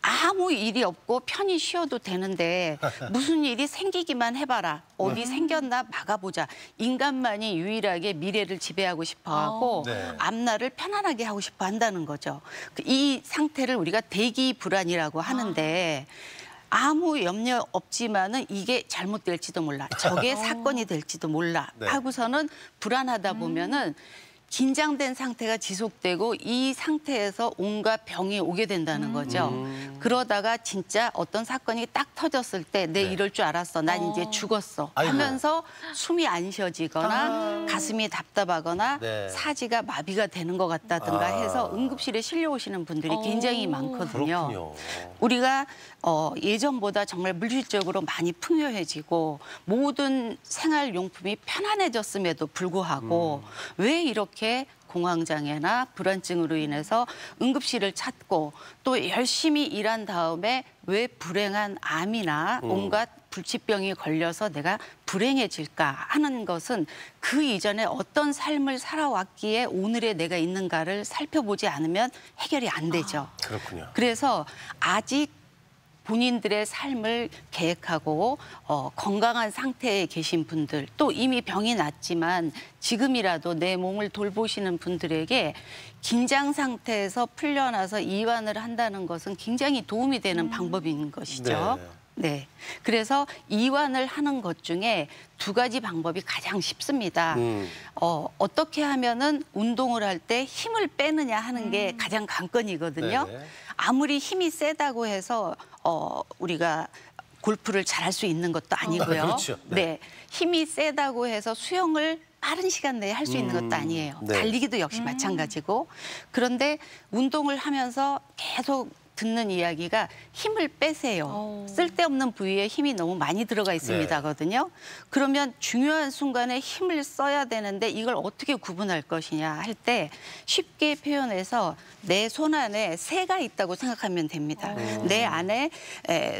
아무 일이 없고 편히 쉬어도 되는데 무슨 일이 생기기만 해봐라. 어디 생겼나 막아보자. 인간만이 유일하게 미래를 지배하고 싶어하고 네. 앞날을 편안하게 하고 싶어 한다는 거죠. 이 상태를 우리가 대기 불안이라고 하는데 아무 염려 없지만은 이게 잘못될지도 몰라. 저게 사건이 될지도 몰라. 네. 하고서는 불안하다 보면은 긴장된 상태가 지속되고 이 상태에서 온갖 병이 오게 된다는 거죠. 그러다가 진짜 어떤 사건이 딱 터졌을 때 내 이럴 줄 알았어. 난 이제 죽었어. 아이고. 하면서 숨이 안 쉬어지거나 가슴이 답답하거나 네. 사지가 마비가 되는 것 같다든가 해서 응급실에 실려오시는 분들이 굉장히 많거든요. 그렇군요. 우리가 예전보다 정말 물질적으로 많이 풍요해지고 모든 생활용품이 편안해졌음에도 불구하고 왜 이렇게 공황장애나 불안증으로 인해서 응급실을 찾고 또 열심히 일한 다음에 왜 불행한 암이나 온갖 불치병이 걸려서 내가 불행해질까 하는 것은 그 이전에 어떤 삶을 살아왔기에 오늘의 내가 있는가를 살펴보지 않으면 해결이 안 되죠. 그렇군요. 그래서 아직 본인들의 삶을 계획하고 건강한 상태에 계신 분들 또 이미 병이 났지만 지금이라도 내 몸을 돌보시는 분들에게 긴장 상태에서 풀려나서 이완을 한다는 것은 굉장히 도움이 되는 방법인 것이죠. 네. 그래서 이완을 하는 것 중에 2가지 방법이 가장 쉽습니다. 어떻게 하면은 운동을 할 때 힘을 빼느냐 하는 게 가장 관건이거든요. 네네. 아무리 힘이 세다고 해서 우리가 골프를 잘할 수 있는 것도 아니고요. 그렇죠. 네. 힘이 세다고 해서 수영을 빠른 시간 내에 할 수 있는 것도 아니에요. 네. 달리기도 역시 마찬가지고. 그런데 운동을 하면서 계속 듣는 이야기가 힘을 빼세요. 쓸데없는 부위에 힘이 너무 많이 들어가 있습니다거든요. 그러면 중요한 순간에 힘을 써야 되는데 이걸 어떻게 구분할 것이냐 할 때 쉽게 표현해서 내 손 안에 새가 있다고 생각하면 됩니다. 내 안에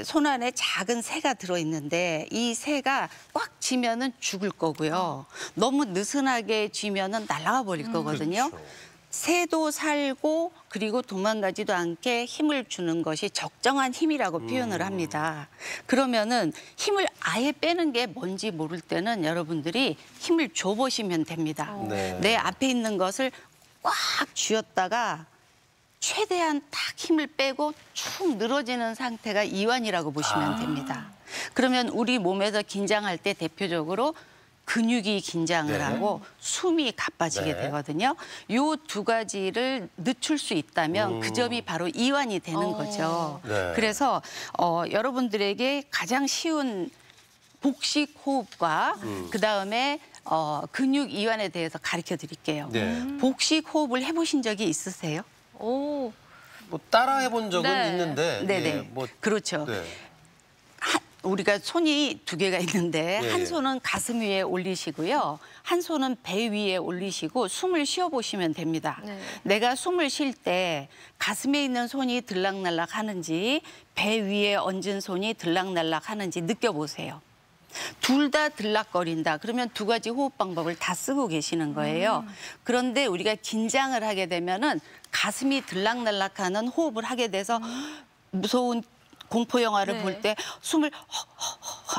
손 안에 작은 새가 들어있는데 이 새가 꽉 쥐면은 죽을 거고요. 너무 느슨하게 쥐면은 날아가 버릴 거거든요. 새도 살고 그리고 도망가지도 않게 힘을 주는 것이 적정한 힘이라고 표현을 합니다. 그러면은 힘을 아예 빼는 게 뭔지 모를 때는 여러분들이 힘을 줘보시면 됩니다. 네. 내 앞에 있는 것을 꽉 쥐었다가 최대한 딱 힘을 빼고 축 늘어지는 상태가 이완이라고 보시면 됩니다. 그러면 우리 몸에서 긴장할 때 대표적으로 근육이 긴장을 하고 숨이 가빠지게 되거든요. 요 2가지를 늦출 수 있다면 그 점이 바로 이완이 되는 거죠. 네. 그래서 여러분들에게 가장 쉬운 복식 호흡과 그다음에 근육 이완에 대해서 가르쳐 드릴게요. 복식 호흡을 해보신 적이 있으세요? 오. 뭐 따라 해본 적은 있는데. 네네. 예, 뭐, 그렇죠. 네. 우리가 손이 2개가 있는데 예, 한 예. 손은 가슴 위에 올리시고요. 한 손은 배 위에 올리시고 숨을 쉬어보시면 됩니다. 내가 숨을 쉴 때 가슴에 있는 손이 들락날락 하는지 배 위에 얹은 손이 들락날락 하는지 느껴보세요. 둘 다 들락거린다. 그러면 2가지 호흡 방법을 다 쓰고 계시는 거예요. 그런데 우리가 긴장을 하게 되면은 가슴이 들락날락하는 호흡을 하게 돼서 무서운 공포 영화를 볼 때 숨을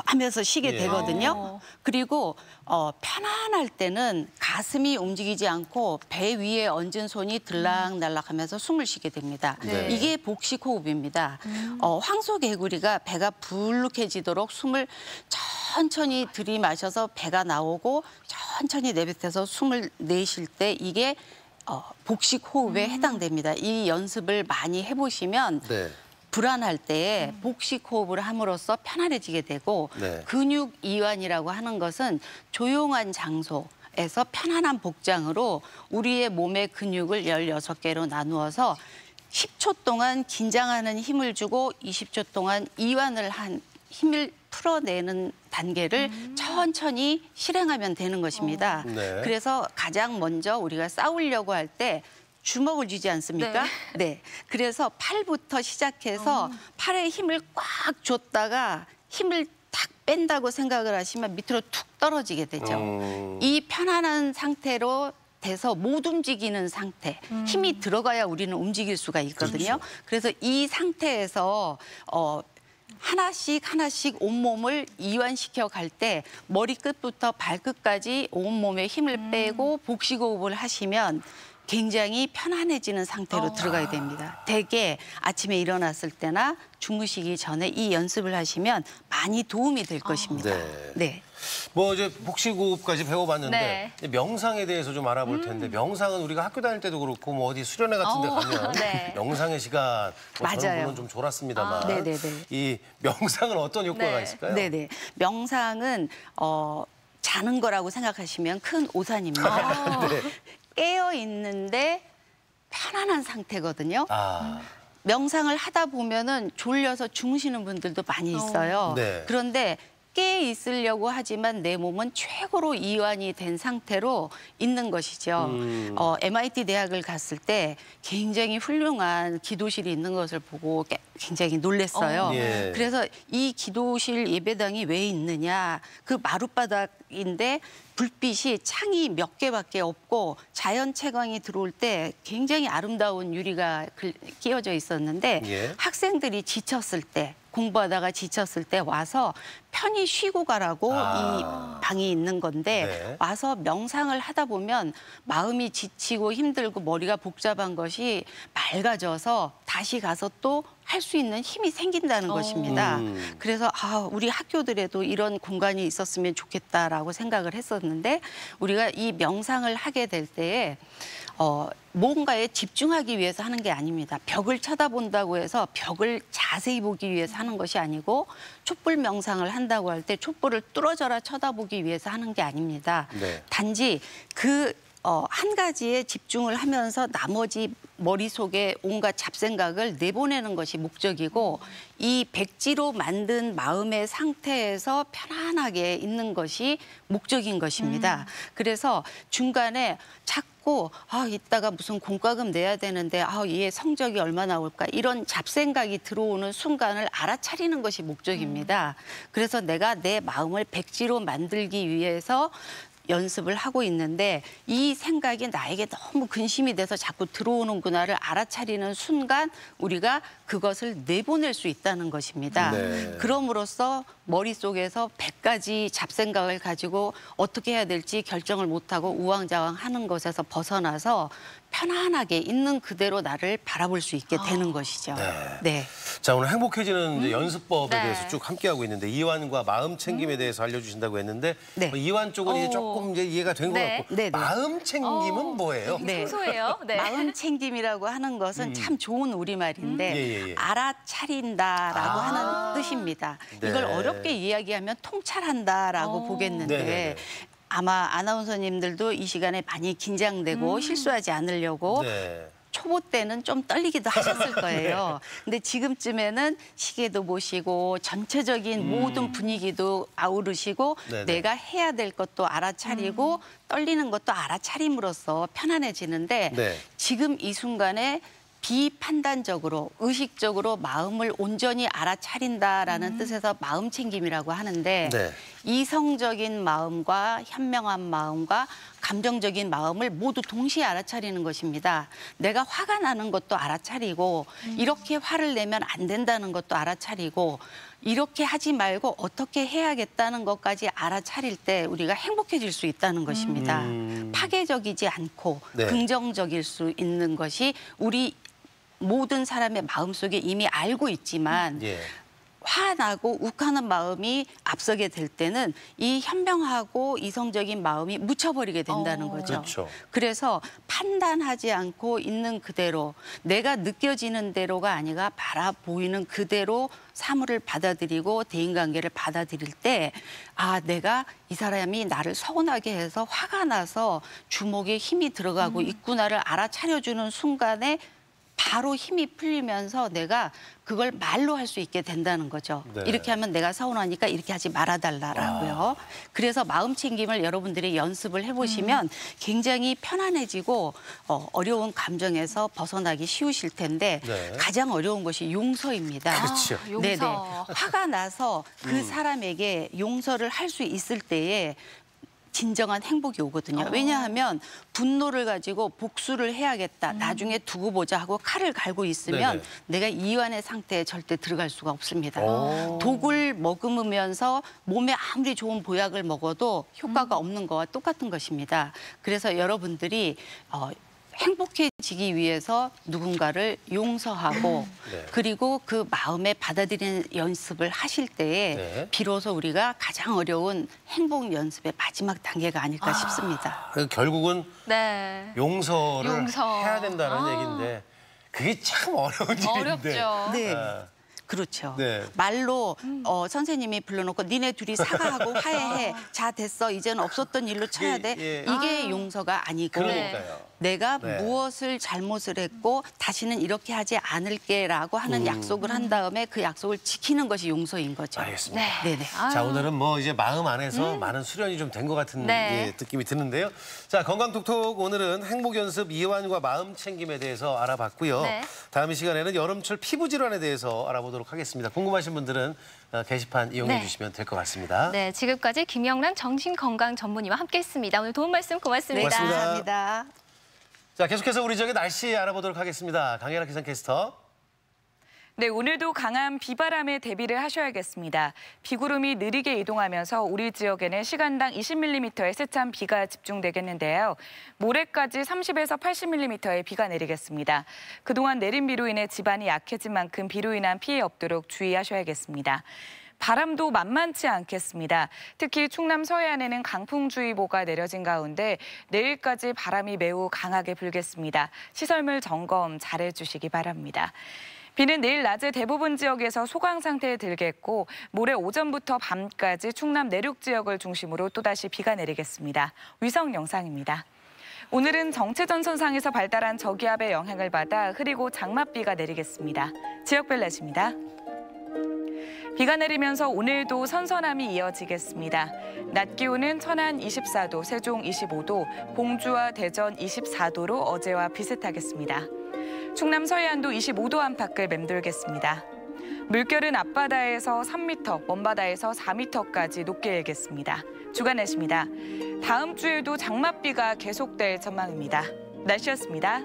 하면서 쉬게 되거든요. 그리고 편안할 때는 가슴이 움직이지 않고 배 위에 얹은 손이 들락날락하면서 숨을 쉬게 됩니다. 이게 복식 호흡입니다. 황소개구리가 배가 불룩해지도록 숨을 천천히 들이마셔서 배가 나오고 천천히 내뱉어서 숨을 내쉴 때 이게 복식 호흡에 해당됩니다. 이 연습을 많이 해보시면 불안할 때 복식 호흡을 함으로써 편안해지게 되고 근육 이완이라고 하는 것은 조용한 장소에서 편안한 복장으로 우리의 몸의 근육을 16개로 나누어서 10초 동안 긴장하는 힘을 주고 20초 동안 이완을 한 힘을 풀어내는 단계를 천천히 실행하면 되는 것입니다. 그래서 가장 먼저 우리가 싸우려고 할 때 주먹을 쥐지 않습니까? 네. 그래서 팔부터 시작해서 팔에 힘을 꽉 줬다가 힘을 탁 뺀다고 생각을 하시면 밑으로 툭 떨어지게 되죠. 이 편안한 상태로 돼서 못 움직이는 상태. 힘이 들어가야 우리는 움직일 수가 있거든요. 그래서 이 상태에서 하나씩 온몸을 이완시켜 갈 때 머리끝부터 발끝까지 온몸에 힘을 빼고 복식호흡을 하시면 굉장히 편안해지는 상태로 들어가야 됩니다. 대개 아침에 일어났을 때나 주무시기 전에 이 연습을 하시면 많이 도움이 될 것입니다. 네. 뭐 이제 복식호흡까지 배워봤는데 명상에 대해서 좀 알아볼 텐데 명상은 우리가 학교 다닐 때도 그렇고 뭐 어디 수련회 같은 데 가면 명상의 시간 뭐 저는 물론 좀 졸았습니다만 이 명상은 어떤 효과가 있을까요? 네네. 명상은 자는 거라고 생각하시면 큰 오산입니다. 깨어 있는데 편안한 상태거든요. 명상을 하다 보면은 졸려서 주무시는 분들도 많이 있어요. 그런데 깨 있으려고 하지만 내 몸은 최고로 이완이 된 상태로 있는 것이죠. MIT 대학을 갔을 때 굉장히 훌륭한 기도실이 있는 것을 보고 굉장히 놀랐어요. 그래서 이 기도실 예배당이 왜 있느냐. 그 마룻바닥인데 불빛이 창이 몇 개밖에 없고 자연 채광이 들어올 때 굉장히 아름다운 유리가 끼워져 있었는데 학생들이 지쳤을 때 공부하다가 지쳤을 때 와서 편히 쉬고 가라고 이 방이 있는 건데 와서 명상을 하다 보면 마음이 지치고 힘들고 머리가 복잡한 것이 맑아져서 다시 가서 또 할 수 있는 힘이 생긴다는 것입니다. 그래서 우리 학교들에도 이런 공간이 있었으면 좋겠다라고 생각을 했었는데 우리가 이 명상을 하게 될 때에 뭔가에 집중하기 위해서 하는 게 아닙니다. 벽을 쳐다본다고 해서 벽을 자세히 보기 위해서 하는 것이 아니고 촛불 명상을 한다고 할 때 촛불을 뚫어져라 쳐다보기 위해서 하는 게 아닙니다. 네. 단지 한 가지에 집중을 하면서 나머지 머릿속에 온갖 잡생각을 내보내는 것이 목적이고 이 백지로 만든 마음의 상태에서 편안하게 있는 것이 목적인 것입니다. 그래서 중간에 자꾸 이따가 무슨 공과금 내야 되는데 얘 성적이 얼마나 올까 이런 잡생각이 들어오는 순간을 알아차리는 것이 목적입니다. 그래서 내가 내 마음을 백지로 만들기 위해서 연습을 하고 있는데 이 생각이 나에게 너무 근심이 돼서 자꾸 들어오는구나를 알아차리는 순간 우리가 그것을 내보낼 수 있다는 것입니다. 네. 그럼으로써 머릿속에서 100가지 잡생각을 가지고 어떻게 해야 될지 결정을 못하고 우왕좌왕하는 것에서 벗어나서 편안하게 있는 그대로 나를 바라볼 수 있게 되는 것이죠. 네. 자, 오늘 행복해지는 이제 연습법에 네. 대해서 쭉 함께하고 있는데 이완과 마음 챙김에 대해서 알려주신다고 했는데 이완 쪽은 이제 조금 이제 이해가 된 것 네. 같고 네, 네. 마음 챙김은 뭐예요? 소소해요. 네. 마음 챙김이라고 하는 것은 참 좋은 우리말인데 예. 알아차린다라고 하는 뜻입니다. 네. 이걸 어렵게 이야기하면 통찰한다라고 보겠는데 네네네. 아마 아나운서님들도 이 시간에 많이 긴장되고 실수하지 않으려고 네. 초보 때는 좀 떨리기도 하셨을 거예요. 근데 지금쯤에는 시계도 보시고 전체적인 모든 분위기도 아우르시고 네네. 내가 해야 될 것도 알아차리고 떨리는 것도 알아차림으로써 편안해지는데 네. 지금 이 순간에 비판단적으로 의식적으로 마음을 온전히 알아차린다라는 뜻에서 마음 챙김이라고 하는데 네. 이성적인 마음과 현명한 마음과 감정적인 마음을 모두 동시에 알아차리는 것입니다. 내가 화가 나는 것도 알아차리고 이렇게 화를 내면 안 된다는 것도 알아차리고 이렇게 하지 말고 어떻게 해야겠다는 것까지 알아차릴 때 우리가 행복해질 수 있다는 것입니다. 파괴적이지 않고 네. 긍정적일 수 있는 것이 우리 모든 사람의 마음속에 이미 알고 있지만 예. 화나고 욱하는 마음이 앞서게 될 때는 이 현명하고 이성적인 마음이 묻혀버리게 된다는 거죠. 그렇죠. 그래서 판단하지 않고 있는 그대로 내가 느껴지는 대로가 아니라 바라보이는 그대로 사물을 받아들이고 대인관계를 받아들일 때 내가 이 사람이 나를 서운하게 해서 화가 나서 주먹에 힘이 들어가고 있구나를 알아차려주는 순간에 바로 힘이 풀리면서 내가 그걸 말로 할 수 있게 된다는 거죠. 네. 이렇게 하면 내가 서운하니까 이렇게 하지 말아달라고요. 그래서 마음 챙김을 여러분들이 연습을 해보시면 굉장히 편안해지고 어려운 감정에서 벗어나기 쉬우실 텐데 네. 가장 어려운 것이 용서입니다. 그렇죠. 용서. 네네. 화가 나서 그 사람에게 용서를 할 수 있을 때에 진정한 행복이 오거든요. 왜냐하면 분노를 가지고 복수를 해야겠다. 나중에 두고 보자 하고 칼을 갈고 있으면 네네. 내가 이완의 상태에 절대 들어갈 수가 없습니다. 오. 독을 머금으면서 몸에 아무리 좋은 보약을 먹어도 효과가 없는 거와 똑같은 것입니다. 그래서 여러분들이 행복해지기 위해서 누군가를 용서하고 네. 그리고 그 마음에 받아들이는 연습을 하실 때에 네. 비로소 우리가 가장 어려운 행복 연습의 마지막 단계가 아닐까 싶습니다. 결국은 네. 용서를 용서. 해야 된다는 얘기인데 그게 참 어려운 일인데. 어렵죠. 네. 그렇죠. 네. 말로 선생님이 불러놓고 니네 둘이 사과하고 화해해. 자 됐어. 이제는 없었던 일로 쳐야 돼. 예. 이게 용서가 아니고 그러니까요. 내가 네. 무엇을 잘못을 했고 다시는 이렇게 하지 않을게라고 하는 약속을 한 다음에 그 약속을 지키는 것이 용서인 거죠. 알겠습니다. 네네. 자, 오늘은 뭐 이제 마음 안에서 많은 수련이 좀 된 것 같은 네. 느낌이 드는데요. 자, 건강톡톡 오늘은 행복연습 이완과 마음 챙김에 대해서 알아봤고요. 네. 다음 시간에는 여름철 피부 질환에 대해서 알아보도록 하겠습니다. 궁금하신 분들은 게시판 이용해 네. 주시면 될 것 같습니다. 네, 지금까지 김영란 정신건강 전문의와 함께했습니다. 오늘 도움 말씀 고맙습니다. 고맙습니다. 감사합니다. 자, 계속해서 우리 지역의 날씨 알아보도록 하겠습니다. 강혜라 기상캐스터. 네, 오늘도 강한 비바람에 대비를 하셔야겠습니다. 비구름이 느리게 이동하면서 우리 지역에는 시간당 20mm의 세찬 비가 집중되겠는데요. 모레까지 30에서 80mm의 비가 내리겠습니다. 그동안 내린 비로 인해 지반이 약해진 만큼 비로 인한 피해 없도록 주의하셔야겠습니다. 바람도 만만치 않겠습니다. 특히 충남 서해안에는 강풍주의보가 내려진 가운데 내일까지 바람이 매우 강하게 불겠습니다. 시설물 점검 잘해주시기 바랍니다. 비는 내일 낮에 대부분 지역에서 소강 상태에 들겠고 모레 오전부터 밤까지 충남 내륙 지역을 중심으로 또다시 비가 내리겠습니다. 위성 영상입니다. 오늘은 정체전선상에서 발달한 저기압의 영향을 받아 흐리고 장맛비가 내리겠습니다. 지역별 날씨입니다. 비가 내리면서 오늘도 선선함이 이어지겠습니다. 낮 기온은 천안 24도, 세종 25도, 봉주와 대전 24도로 어제와 비슷하겠습니다. 충남 서해안도 25도 안팎을 맴돌겠습니다. 물결은 앞바다에서 3m, 먼바다에서 4m까지 높게 일겠습니다. 주간 날씨입니다. 다음 주에도 장맛비가 계속될 전망입니다. 날씨였습니다.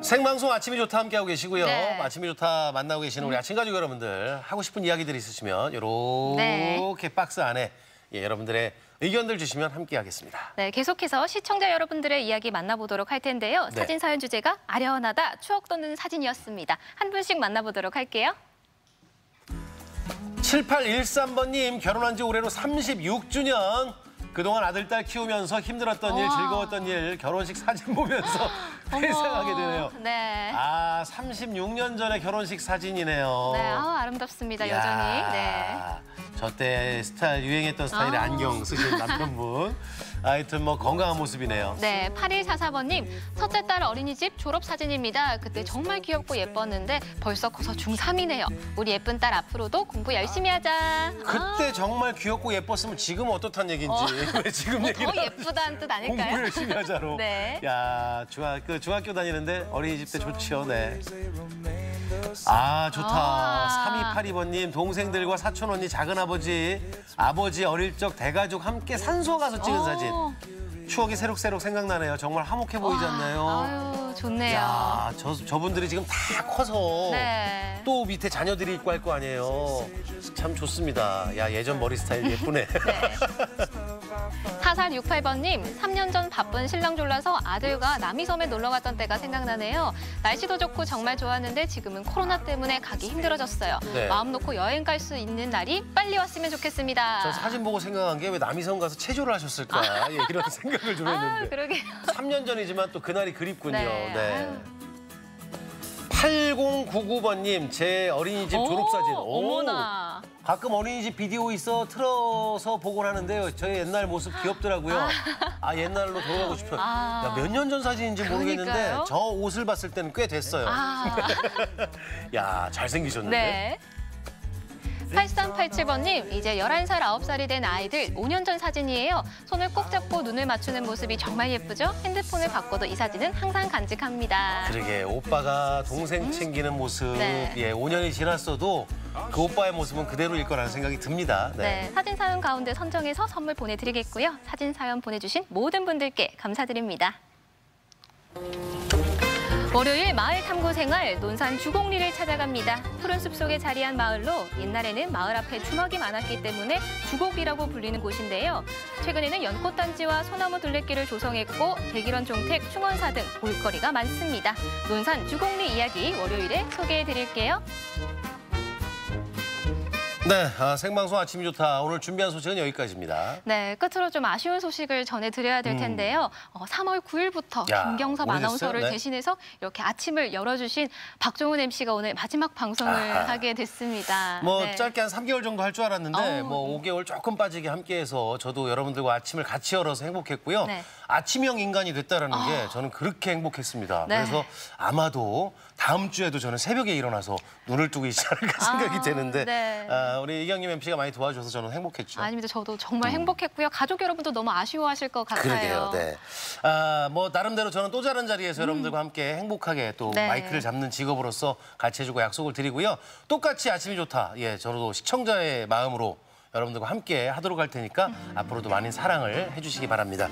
생방송 아침이 좋다 함께하고 계시고요. 네. 아침이 좋다 만나고 계시는 우리 아침 가족 여러분들 하고 싶은 이야기들 있으시면 이렇게 박스 안에 여러분들의 의견들 주시면 함께하겠습니다. 네, 계속해서 시청자 여러분들의 이야기 만나보도록 할 텐데요. 네. 사진 사연 주제가 아련하다, 추억 돋는 사진이었습니다. 한 분씩 만나보도록 할게요. 7813번님 결혼한 지 올해로 36주년. 그동안 아들, 딸 키우면서 힘들었던 일, 즐거웠던 일, 결혼식 사진 보면서 회상하게 되네요. 네. 아, 36년 전에 결혼식 사진이네요. 네, 아름답습니다, 여전히. 네. 저 때 스타일, 유행했던 스타일의 안경 쓰신 남편분. 하여튼 뭐 건강한 모습이네요. 네, 8144번님, 첫째 딸 어린이집 졸업사진입니다. 그때 정말 귀엽고 예뻤는데 벌써 커서 중3이네요. 우리 예쁜 딸 앞으로도 공부 열심히 하자. 그때 정말 귀엽고 예뻤으면 지금 어떻단 얘기인지. 왜 지금 얘기를 더 예쁘다는 뜻 아닐까요? 공부 열심히 하자로. 네. 야, 중학교 다니는데 어린이집 때 좋지요. 네. 아, 좋다. 3282번님, 동생들과 사촌 언니, 작은아버지, 아버지 어릴 적 대가족 함께 산소 가서 찍은 사진. 추억이 새록새록 생각나네요. 정말 화목해 보이지 않나요? 아유, 좋네요. 야, 저분들이 지금 다 커서 네. 또 밑에 자녀들이 있고 할 거 아니에요. 참 좋습니다. 야, 예전 머리 스타일 예쁘네. 4468번님, 3년 전 바쁜 신랑 졸라서 아들과 남이섬에 놀러 갔던 때가 생각나네요. 날씨도 좋고 정말 좋았는데 지금은 코로나 때문에 가기 힘들어졌어요. 네. 마음 놓고 여행 갈 수 있는 날이 빨리 왔으면 좋겠습니다. 전 사진 보고 생각한 게 왜 남이섬 가서 체조를 하셨을까? 예, 이런 생각을 좀 했는데. 그러게요. 3년 전이지만 또 그날이 그립군요. 네. 네. 8099번님, 제 어린이집 졸업사진. 어머나. 가끔 어린이집 비디오 있어 틀어서 보곤 하는데요. 저희 옛날 모습 귀엽더라고요. 아, 옛날로 돌아가고 싶어요. 몇 년 전 사진인지 모르겠는데 그러니까요. 저 옷을 봤을 때는 꽤 됐어요. 야, 잘생기셨는데. 네. 8387번님, 이제 11살, 9살이 된 아이들 5년 전 사진이에요. 손을 꼭 잡고 눈을 맞추는 모습이 정말 예쁘죠? 핸드폰을 바꿔도 이 사진은 항상 간직합니다. 그러게, 오빠가 동생 챙기는 모습, 네. 예, 5년이 지났어도 그 오빠의 모습은 그대로일 거라는 생각이 듭니다. 네, 사진 사연 가운데 선정해서 선물 보내드리겠고요. 사진 사연 보내주신 모든 분들께 감사드립니다. 월요일 마을 탐구 생활, 논산 주곡리를 찾아갑니다. 푸른 숲속에 자리한 마을로 옛날에는 마을 앞에 주막이 많았기 때문에 주곡이라고 불리는 곳인데요. 최근에는 연꽃단지와 소나무 둘레길을 조성했고 백일원 종택, 충원사 등 볼거리가 많습니다. 논산 주곡리 이야기 월요일에 소개해드릴게요. 네, 생방송 아침이 좋다. 오늘 준비한 소식은 여기까지입니다. 네, 끝으로 좀 아쉬운 소식을 전해드려야 될 텐데요. 3월 9일부터 야, 김경섭 오래됐어요? 아나운서를 네. 대신해서 이렇게 아침을 열어주신 박종훈 MC가 오늘 마지막 방송을 하게 됐습니다. 뭐 네. 짧게 한 3개월 정도 할 줄 알았는데 뭐 5개월 조금 빠지게 함께해서 저도 여러분들과 아침을 같이 열어서 행복했고요. 네. 아침형 인간이 됐다라는 게 저는 그렇게 행복했습니다. 네. 그래서 아마도 다음 주에도 저는 새벽에 일어나서 눈을 뜨고 있지 않을까 생각이 되는데 네. 우리 이경림 MC가 많이 도와줘서 저는 행복했죠. 아닙니다. 저도 정말 행복했고요. 가족 여러분도 너무 아쉬워하실 것 같아요. 그러게요. 네. 뭐 나름대로 저는 또 다른 자리에서 여러분들과 함께 행복하게 또 네. 마이크를 잡는 직업으로서 같이 해주고 약속을 드리고요. 똑같이 아침이 좋다. 예, 저도 시청자의 마음으로 여러분들과 함께 하도록 할 테니까 앞으로도 많은 사랑을 해주시기 바랍니다.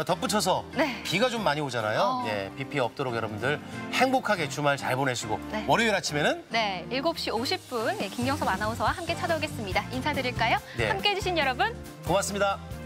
덧붙여서 비가 좀 많이 오잖아요. 예, 비 피해 없도록 여러분들 행복하게 주말 잘 보내시고 월요일 아침에는 7시 50분 김경섭 아나운서와 함께 찾아오겠습니다. 인사드릴까요? 네. 함께해 주신 여러분 고맙습니다.